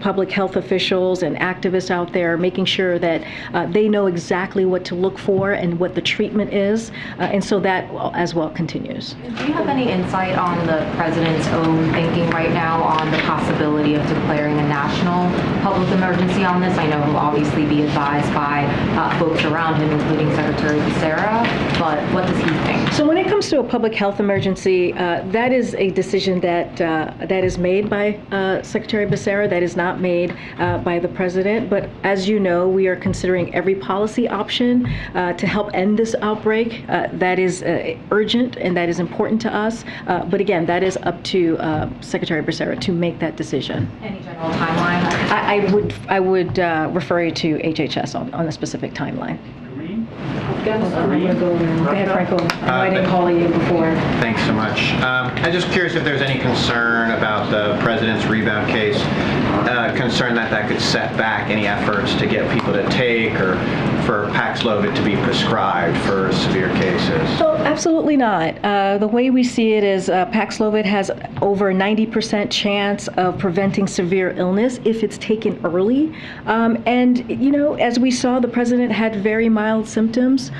public health officials and activists out there, making sure that they know exactly what to look for and what the treatment is, and so that as well continues. Do you have any insight on the president's own thinking right now on the possibility of declaring a national public emergency on this? I know he'll obviously be advised by folks around him, including Secretary Becerra, but what does he think? So when it comes to a public health emergency, that is a decision that is made by Secretary Becerra. That is not made by the president. But as you know, we are considering every policy option to help end this outbreak. That is urgent and that is important to us. But again, that is up to Secretary Becerra to make that decision. Any general timeline? I would refer you to HHS on a specific timeline. I'm going to go around. Go ahead, Franco. I didn't call you before. Thanks so much. I'm just curious if there's any concern about the president's rebound case, concern that could set back any efforts to get people to take or for Paxlovid to be prescribed for severe cases. So absolutely not. The way we see it is Paxlovid has over 90% chance of preventing severe illness if it's taken early. And, you know, as we saw, the president had very mild symptoms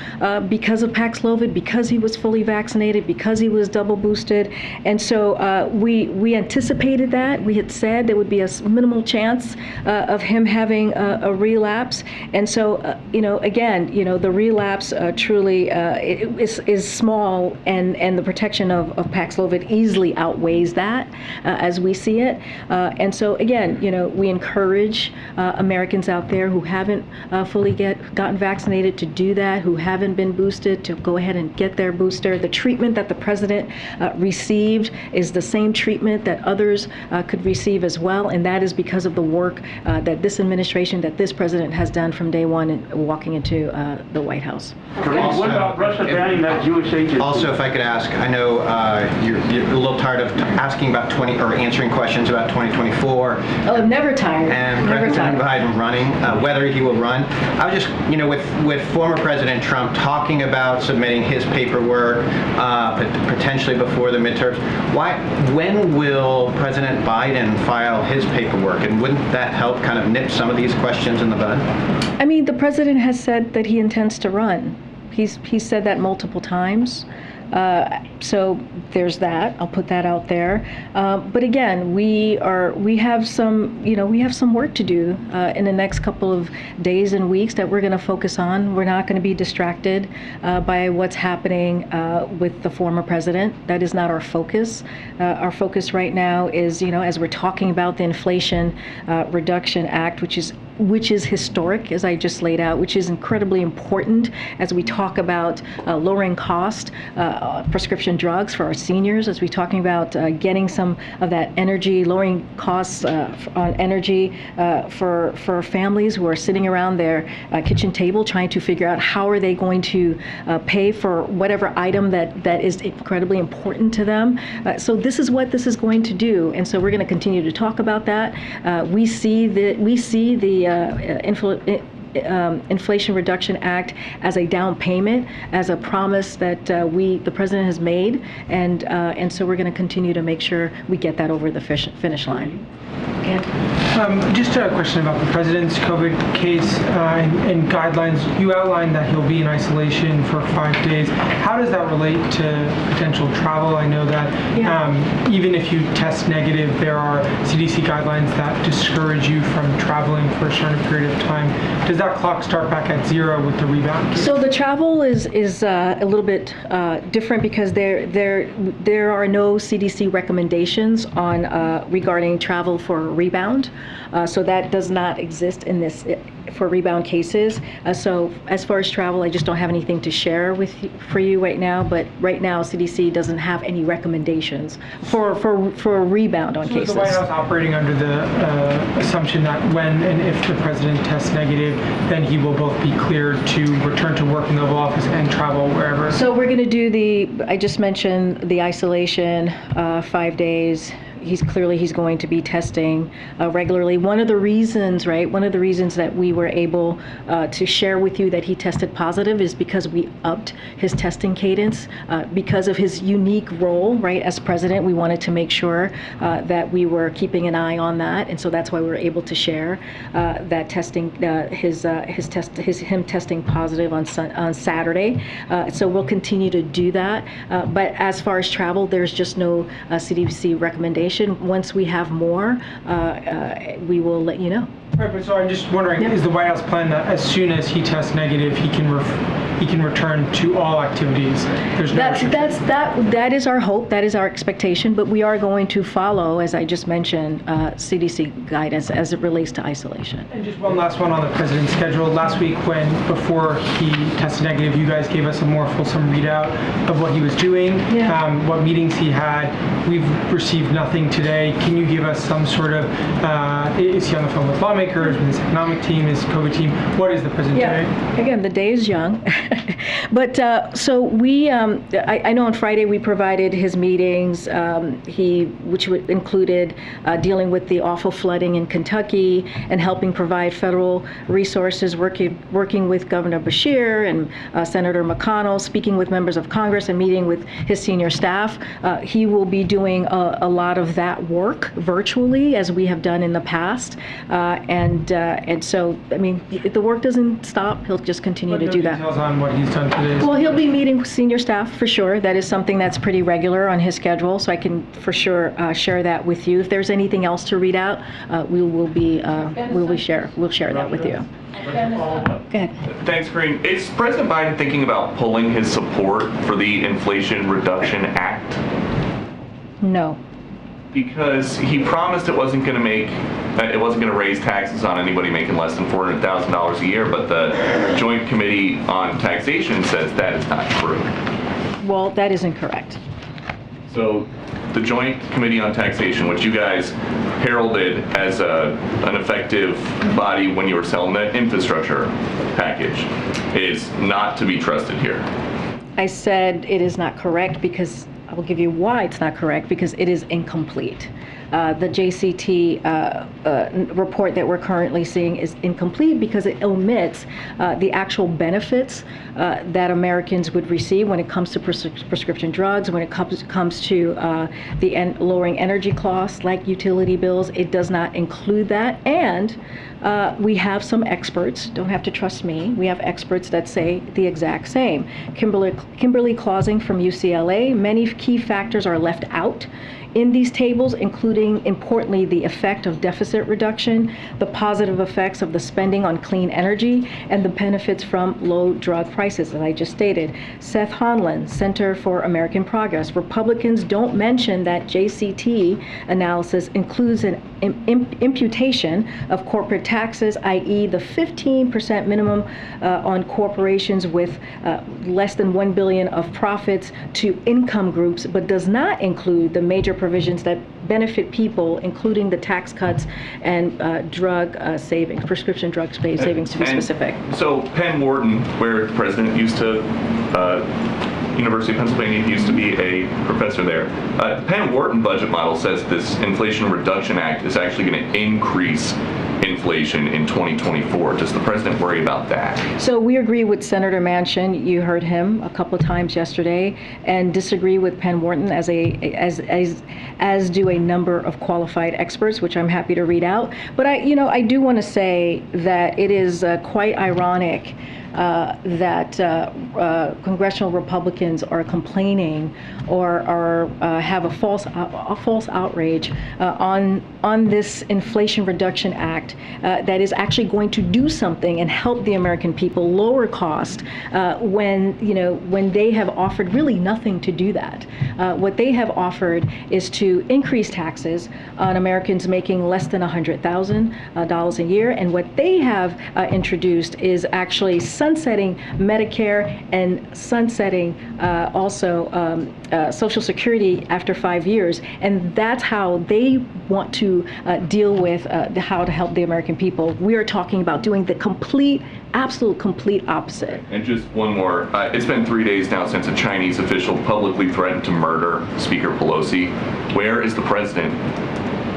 because of Paxlovid, because he was fully vaccinated, because he was double boosted. And so we anticipated that. We had said there would be a minimal chance of him having a relapse. And so, you know, again, you know, the relapse truly is small, and the protection of Paxlovid easily outweighs that as we see it. And so, again, you know, we encourage Americans out there who haven't fully gotten vaccinated to do that, who haven't been boosted, to go ahead and get their booster. The treatment that the president received is the same treatment that others could receive as well, and that is because of the work that this administration, that this president has done from day one and walking into the White House. What about Russia banning that Jewish agent? Also, if I could ask, I know you're a little tired of asking about answering questions about 2024. Oh, never tired. And never President tired. Biden running, whether he will run. I was just, you know, with former President Trump talking about submitting his paperwork potentially before the midterms, when will President Biden file his paperwork? And wouldn't that help kind of nip some of these questions in the bud? I mean, the president has said that he intends to run. He's said that multiple times. So there's that. I'll put that out there. But again, we have some work to do in the next couple of days and weeks that we're going to focus on. We're not going to be distracted by what's happening with the former president. That is not our focus. Our focus right now is, you know, as we're talking about the Inflation Reduction Act, which is historic, as I just laid out, which is incredibly important as we talk about lowering cost, prescription drugs for our seniors, as we're talking about getting some of that energy, lowering costs on energy for families who are sitting around their kitchen table trying to figure out how are they going to pay for whatever item that is incredibly important to them. So this is what this is going to do, and so we're going to continue to talk about that. We see the Inflation Reduction Act as a down payment, as a promise that the president has made, and so we're going to continue to make sure we get that over the finish line. Just a question about the president's COVID case and guidelines. You outlined that he'll be in isolation for 5 days. How does that relate to potential travel? I know that even if you test negative, there are CDC guidelines that discourage you from traveling for a certain period of time. Does that clock start back at zero with the rebound case? So the travel is a little bit different because there are no CDC recommendations on regarding travel for rebound. So that does not exist in this for rebound cases. So as far as travel, I just don't have anything to share for you right now. But right now, CDC doesn't have any recommendations for a rebound on cases. So the White House operating under the assumption that when and if the president tests negative, then he will both be cleared to return to work in the Oval Office and travel wherever. So we're going to do I just mentioned the isolation, 5 days. He's going to be testing regularly. One of the reasons that we were able to share with you that he tested positive is because we upped his testing cadence because of his unique role, right? As president, we wanted to make sure that we were keeping an eye on that, and so that's why we were able to share that testing, him testing positive on Saturday. So we'll continue to do that. But as far as travel, there's just no CDC recommendation. Once we have more, we will let you know. Right, but so I'm just wondering, is the White House plan that as soon as he tests negative, he can return to all activities? There's no that is our hope, that is our expectation, but we are going to follow, as I just mentioned, CDC guidance as it relates to isolation. And just one last one on the president's schedule. Last week, before he tested negative, you guys gave us a more fulsome readout of what he was doing, what meetings he had. We've received nothing today. Can you give us some sort of, is he on the phone with lawmakers? lawmakers, with his economic team, his COVID team? What is the president doing? Again, the day is young. But so we, I know on Friday we provided his meetings, which included dealing with the awful flooding in Kentucky and helping provide federal resources, working with Governor Beshear and Senator McConnell, speaking with members of Congress and meeting with his senior staff. He will be doing a lot of that work virtually, as we have done in the past. And so, I mean, the work doesn't stop. He'll just continue to do that. Details on what he's done today? Well, he'll be meeting with senior staff for sure. That is something that's pretty regular on his schedule, so I can for sure share that with you. If there's anything else to read out, we'll share that with you. Go ahead. Thanks, Corinne. Is President Biden thinking about pulling his support for the Inflation Reduction Act? No. Because he promised it wasn't going to raise taxes on anybody making less than $400,000 a year, but the Joint Committee on Taxation says that is not true. Well, that is incorrect. So the Joint Committee on Taxation, which you guys heralded as an effective body when you were selling that infrastructure package, is not to be trusted here. I said it is not correct because I will give you why it's not correct, because it is incomplete. The JCT report that we're currently seeing is incomplete because it omits the actual benefits that Americans would receive when it comes to prescription drugs, when it comes to the lowering energy costs like utility bills. It does not include that. And we have some experts, don't have to trust me, we have experts that say the exact same. Kimberly Clausing from UCLA, many key factors are left out in these tables, including, importantly, the effect of deficit reduction, the positive effects of the spending on clean energy, and the benefits from low drug prices, as I just stated. Seth Honlin, Center for American Progress. Republicans don't mention that JCT analysis includes an imputation of corporate taxes, i.e. the 15% minimum on corporations with less than $1 billion of profits to income groups, but does not include the major provisions that benefit people, including the tax cuts and drug savings, prescription drug savings to be specific. So Penn Wharton, where the president used to, University of Pennsylvania used to be a professor there. Penn Wharton budget model says this Inflation Reduction Act is actually going to increase inflation in 2024. Does the president worry about that? So we agree with Senator Manchin. You heard him a couple of times yesterday, and disagree with Penn Wharton as do a number of qualified experts, which I'm happy to read out. But I do want to say that it is quite ironic that congressional Republicans are complaining or have a false outrage on this Inflation Reduction Act that is actually going to do something and help the American people lower cost when they have offered really nothing to do that. What they have offered is to increase taxes on Americans making less than $100,000 a year, and what they have introduced is actually sunsetting Medicare and sunsetting also Social Security after 5 years. And that's how they want to deal with how to help the American people. We are talking about doing the absolute complete opposite. And just one more. It's been 3 days now since a Chinese official publicly threatened to murder Speaker Pelosi. Where is the president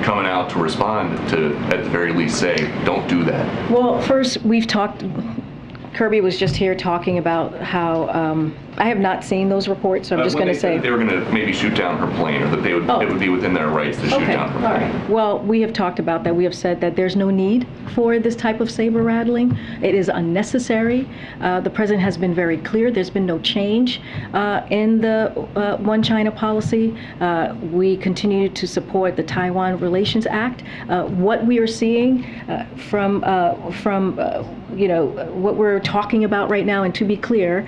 coming out to respond to, at the very least, say, don't do that? Well, first, we've talked, Kirby was just here talking about how, I have not seen those reports, so I'm just going to say. They were going to maybe shoot down her plane, or that it would be within their rights to shoot down her plane. All right. Well, we have talked about that. We have said that there's no need for this type of saber rattling. It is unnecessary. The president has been very clear. There's been no change in the One China policy. We continue to support the Taiwan Relations Act. What we are seeing from what we're talking about right now, and to be clear,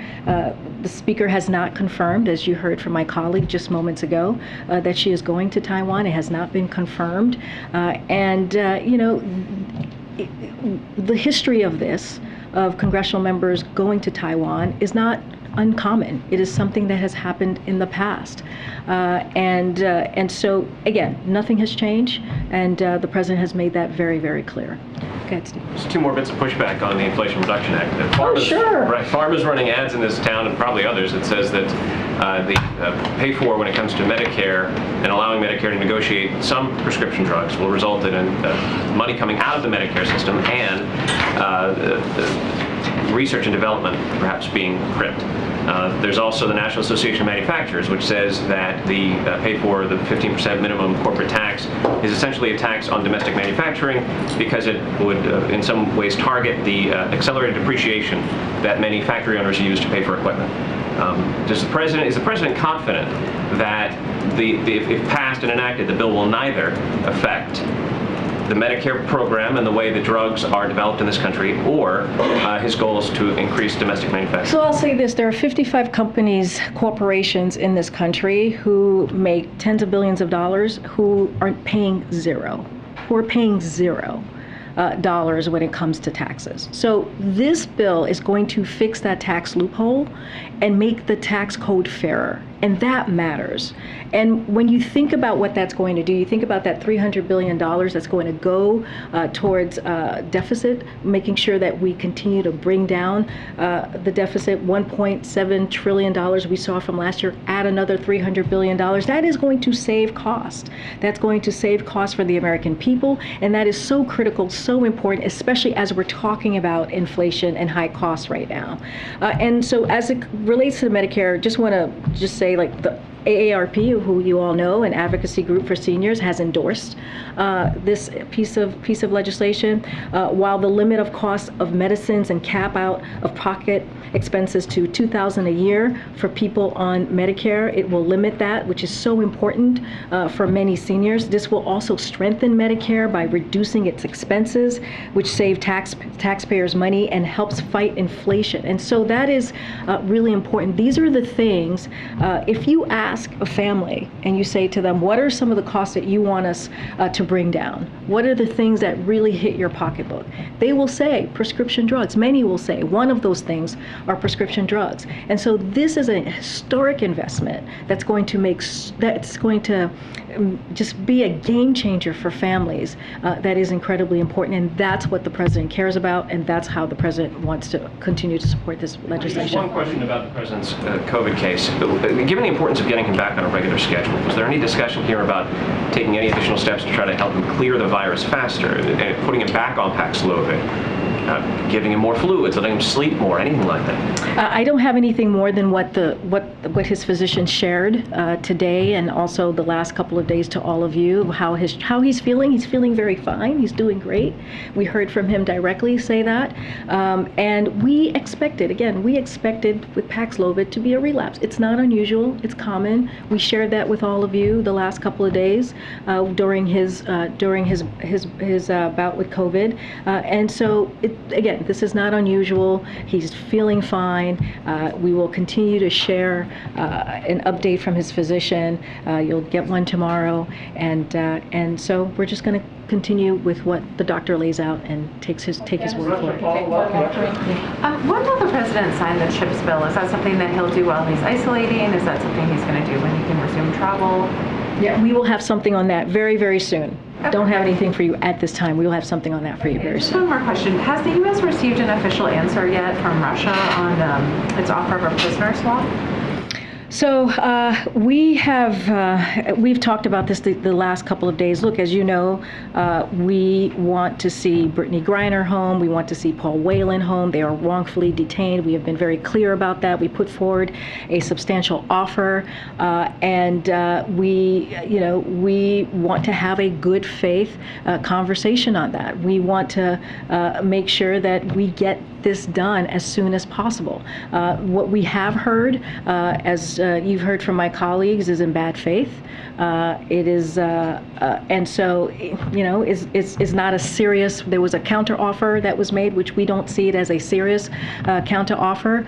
the Speaker has not confirmed, as you heard from my colleague just moments ago, that she is going to Taiwan. It has not been confirmed. The history of this, of congressional members going to Taiwan, is not uncommon. It is something that has happened in the past. And so, again, nothing has changed, and the president has made that very, very clear. Go ahead, Steve. Just two more bits of pushback on the Inflation Reduction Act. Sure. Right, Farm is running ads in this town, and probably others, that says that the pay for when it comes to Medicare and allowing Medicare to negotiate some prescription drugs will result in money coming out of the Medicare system and research and development perhaps being crimped. There's also the National Association of Manufacturers, which says that the pay for the 15% minimum corporate tax is essentially a tax on domestic manufacturing because it would in some ways target the accelerated depreciation that many factory owners use to pay for equipment. Is the president confident that if passed and enacted, the bill will neither affect the Medicare program and the way the drugs are developed in this country, or his goal is to increase domestic manufacturing? So I'll say this, there are 55 companies, corporations in this country who make tens of billions of dollars who are paying zero, dollars when it comes to taxes. So this bill is going to fix that tax loophole and make the tax code fairer. And that matters. And when you think about what that's going to do, you think about that $300 billion that's going to go towards deficit, making sure that we continue to bring down the deficit, $1.7 trillion we saw from last year, add another $300 billion. That is going to save cost. That's going to save cost for the American people. And that is so critical, so important, especially as we're talking about inflation and high costs right now. And so as it relates to Medicare, just want to say, like, the AARP, who you all know, an advocacy group for seniors, has endorsed this piece of legislation. While the limit of cost of medicines and cap out of pocket expenses to $2,000 a year for people on Medicare, it will limit that, which is so important for many seniors. This will also strengthen Medicare by reducing its expenses, which save taxpayers money and helps fight inflation. And so that is really important. These are the things, if you ask a family and you say to them, what are some of the costs that you want us to bring down? What are the things that really hit your pocketbook? They will say prescription drugs. Many will say one of those things are prescription drugs. And so this is a historic investment that's going to just be a game changer for families. That is incredibly important, and that's what the president cares about, and that's how the president wants to continue to support this legislation. Just one question about the president's COVID case. Given the importance of getting him back on a regular schedule, was there any discussion here about taking any additional steps to try to help him clear the virus faster, and putting him back on Paxlovid, giving him more fluids, letting him sleep more, anything like that? I don't have anything more than what his physician shared today, and also the last couple of days to all of you, how he's feeling. He's feeling very fine. He's doing great. We heard from him directly say that, and we expected with Paxlovid to be a relapse. It's not unusual. It's common. We shared that with all of you the last couple of days during his bout with COVID, and so again, this is not unusual. He's feeling fine. We will continue to share an update from his physician. You'll get one tomorrow, and so we're just going to continue with what the doctor lays out and take his word for it. When will the president sign the CHIPS bill? Is that something that he'll do while he's isolating? Is that something he's going to do when he can resume travel? Yeah, we will have something on that very, very soon. Okay. Don't have anything for you at this time. We will have something on that for you very soon. Just one more question. Has the U.S. received an official answer yet from Russia on its offer of a prisoner swap? So we've talked about this the last couple of days. Look, as you know, we want to see Brittany Griner home. We want to see Paul Whelan home. They are wrongfully detained. We have been very clear about that. We put forward a substantial offer, and we want to have a good faith conversation on that. We want to make sure that we get this done as soon as possible. What we have heard, as you've heard from my colleagues, is in bad faith. It is, and so, is not a serious. There was a counter offer that was made, which we don't see it as a serious counter offer.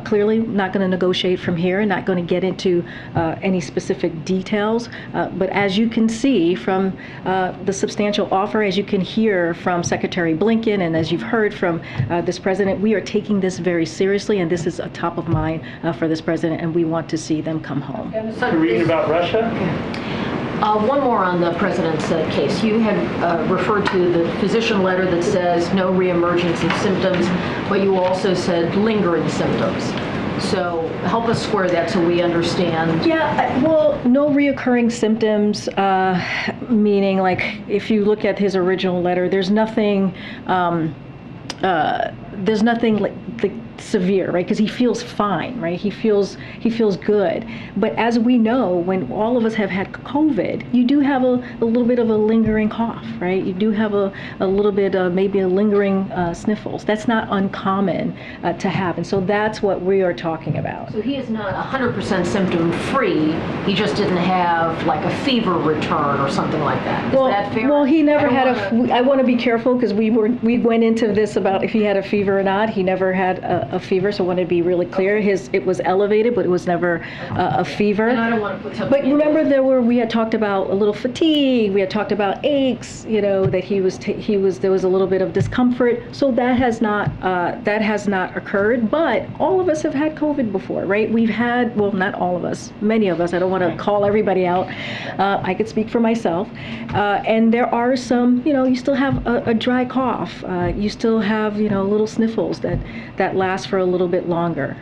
Clearly, not going to negotiate from here, not going to get into any specific details. But as you can see from the substantial offer, as you can hear from Secretary Blinken, and as you've heard from this president president, we are taking this very seriously, and this is a top of mind for this president, and we want to see them come home. Reading about Russia? One more on the president's case. You had referred to the physician letter that says no reemergence of symptoms, but you also said lingering symptoms. So help us square that so we understand. Yeah, well, no reoccurring symptoms, meaning like if you look at his original letter, there's nothing like severe, right? Because he feels fine, right? He feels good. But as we know, when all of us have had COVID, you do have a little bit of a lingering cough, right? You do have a little bit of maybe a lingering sniffles. That's not uncommon to have, and so that's what we are talking about. So he is not 100% symptom free. He just didn't have like a fever return or something like that. Is that fair? Well, he never had I want to be careful because we went into this about if he had a fever or not. He never had a fever, so I want to be really clear. It was elevated, but it was never a fever. And I don't want to put something. But remember, we had talked about a little fatigue. We had talked about aches. That there was a little bit of discomfort. So that has not occurred. But all of us have had COVID before, right? We've had, well, not all of us, many of us. I don't want to call everybody out. I could speak for myself. And there are some, you still have a dry cough. You still have, little sniffles that last for a little bit longer.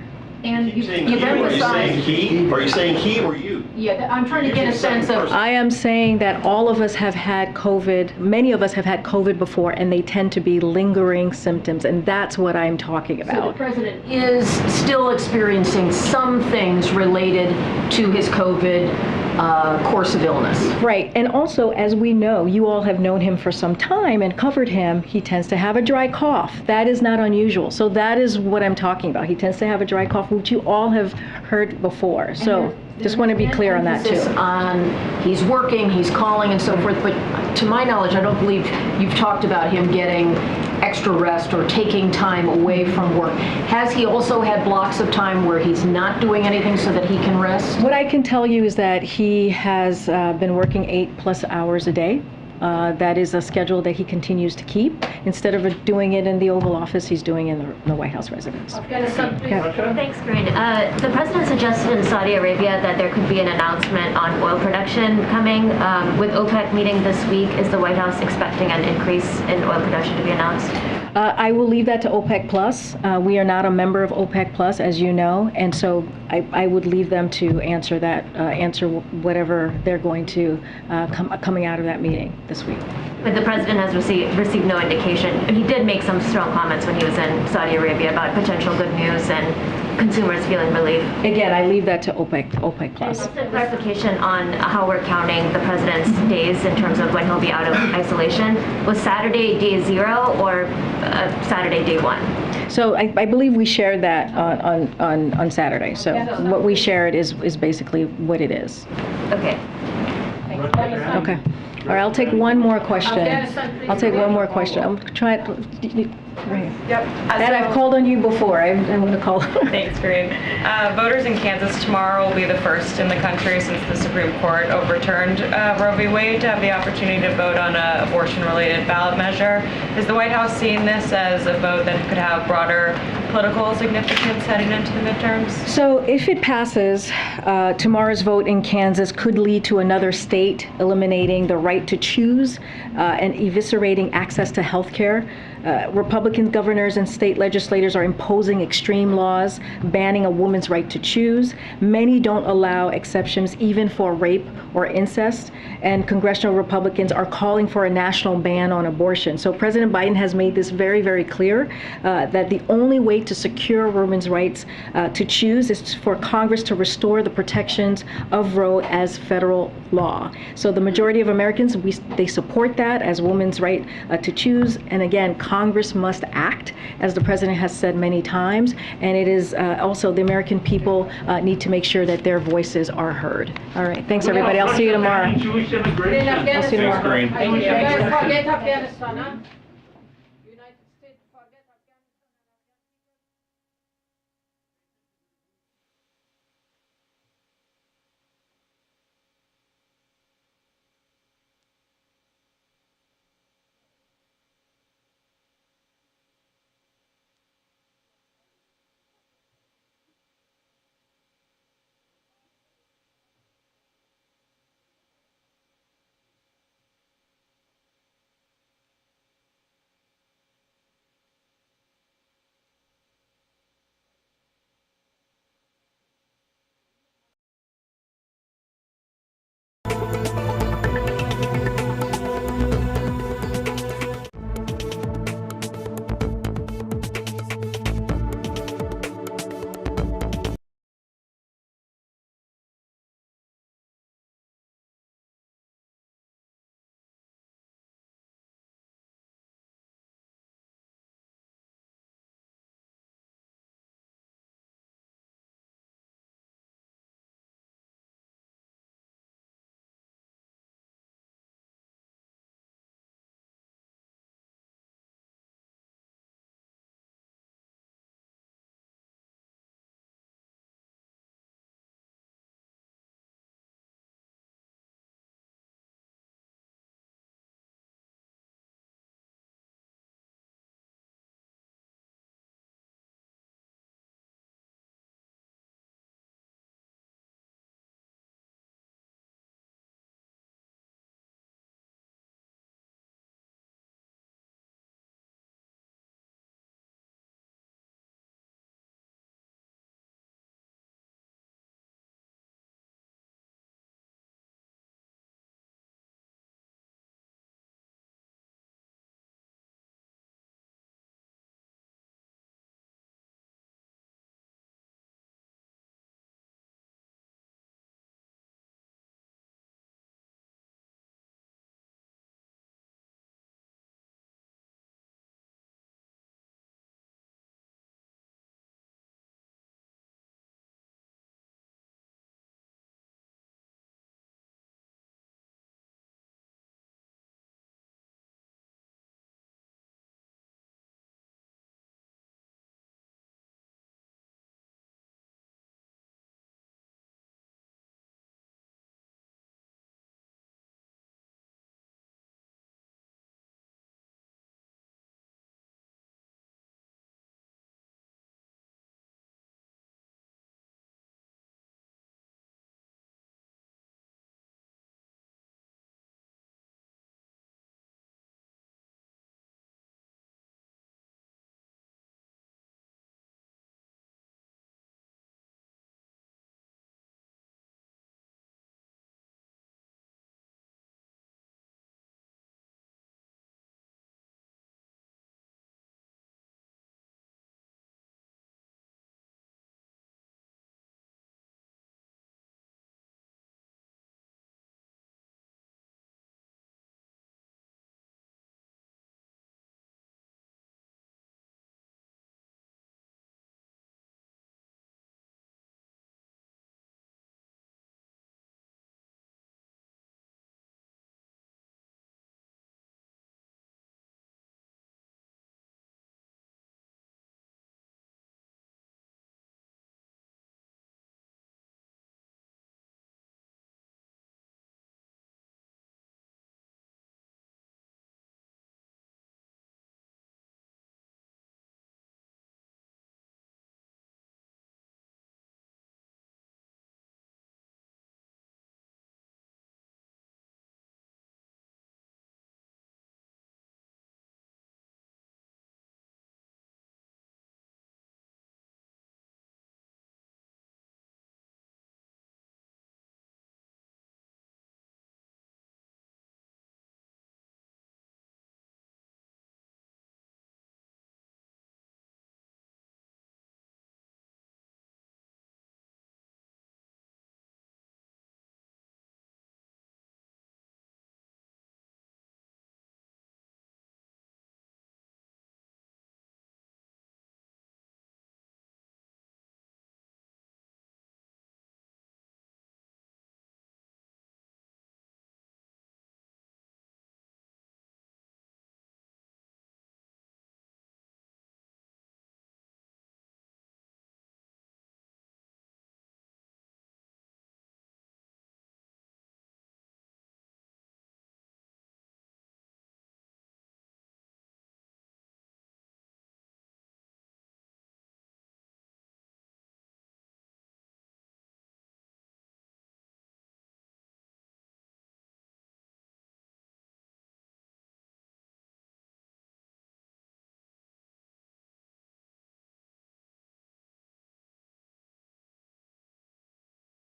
And Are you saying he? Are you saying he or you? Yeah, I'm trying to get a sense of. I am saying that all of us have had COVID. Many of us have had COVID before, and they tend to be lingering symptoms, and that's what I'm talking about. So the president is still experiencing some things related to his COVID course of illness. Right, and also, as we know, you all have known him for some time and covered him, he tends to have a dry cough. That is not unusual. So that is what I'm talking about. He tends to have a dry cough, which you all have heard before. So just want to be clear on that too. He's working, he's calling and so forth, but to my knowledge, I don't believe you've talked about him getting extra rest or taking time away from work. Has he also had blocks of time where he's not doing anything so that he can rest? What I can tell you is that he has been working 8+ hours a day. That is a schedule that he continues to keep. Instead of doing it in the Oval Office, he's doing it in the White House residence. Thanks, Corinne. The president suggested in Saudi Arabia that there could be an announcement on oil production coming. With OPEC meeting this week, is the White House expecting an increase in oil production to be announced? I will leave that to OPEC Plus. We are not a member of OPEC Plus, as you know, and so I would leave them to answer that, answer whatever they're going to coming out of that meeting this week. But the president has received no indication. He did make some strong comments when he was in Saudi Arabia about potential good news and consumers feeling relief. Again, I leave that to OPEC Plus. And just a clarification on how we're counting the president's days in terms of when he'll be out of isolation. Was Saturday day 0 or Saturday day 1? So I believe we shared that on Saturday. So what we shared is basically what it is. Okay. Okay. All right, I'll take one more question. I'll take one more question. I'm trying. Yep. And I've called on you before. I'm going to call. Thanks, Corinne. Voters in Kansas tomorrow will be the first in the country since the Supreme Court overturned Roe v. Wade to have the opportunity to vote on an abortion-related ballot measure. Is the White House seeing this as a vote that could have broader political significance heading into the midterms? So if it passes, tomorrow's vote in Kansas could lead to another state eliminating the right to choose and eviscerating access to health care. Republican governors and state legislators are imposing extreme laws banning a woman's right to choose. Many don't allow exceptions even for rape or incest, and congressional Republicans are calling for a national ban on abortion. So President Biden has made this very, very clear that the only way to secure women's rights to choose is for Congress to restore the protections of Roe as federal law. So the majority of Americans, they support that as women's right to choose. And again, Congress must act, as the president has said many times, and it is also the American people need to make sure that their voices are heard. All right, thanks everybody. I'll see you tomorrow. I'll see you tomorrow.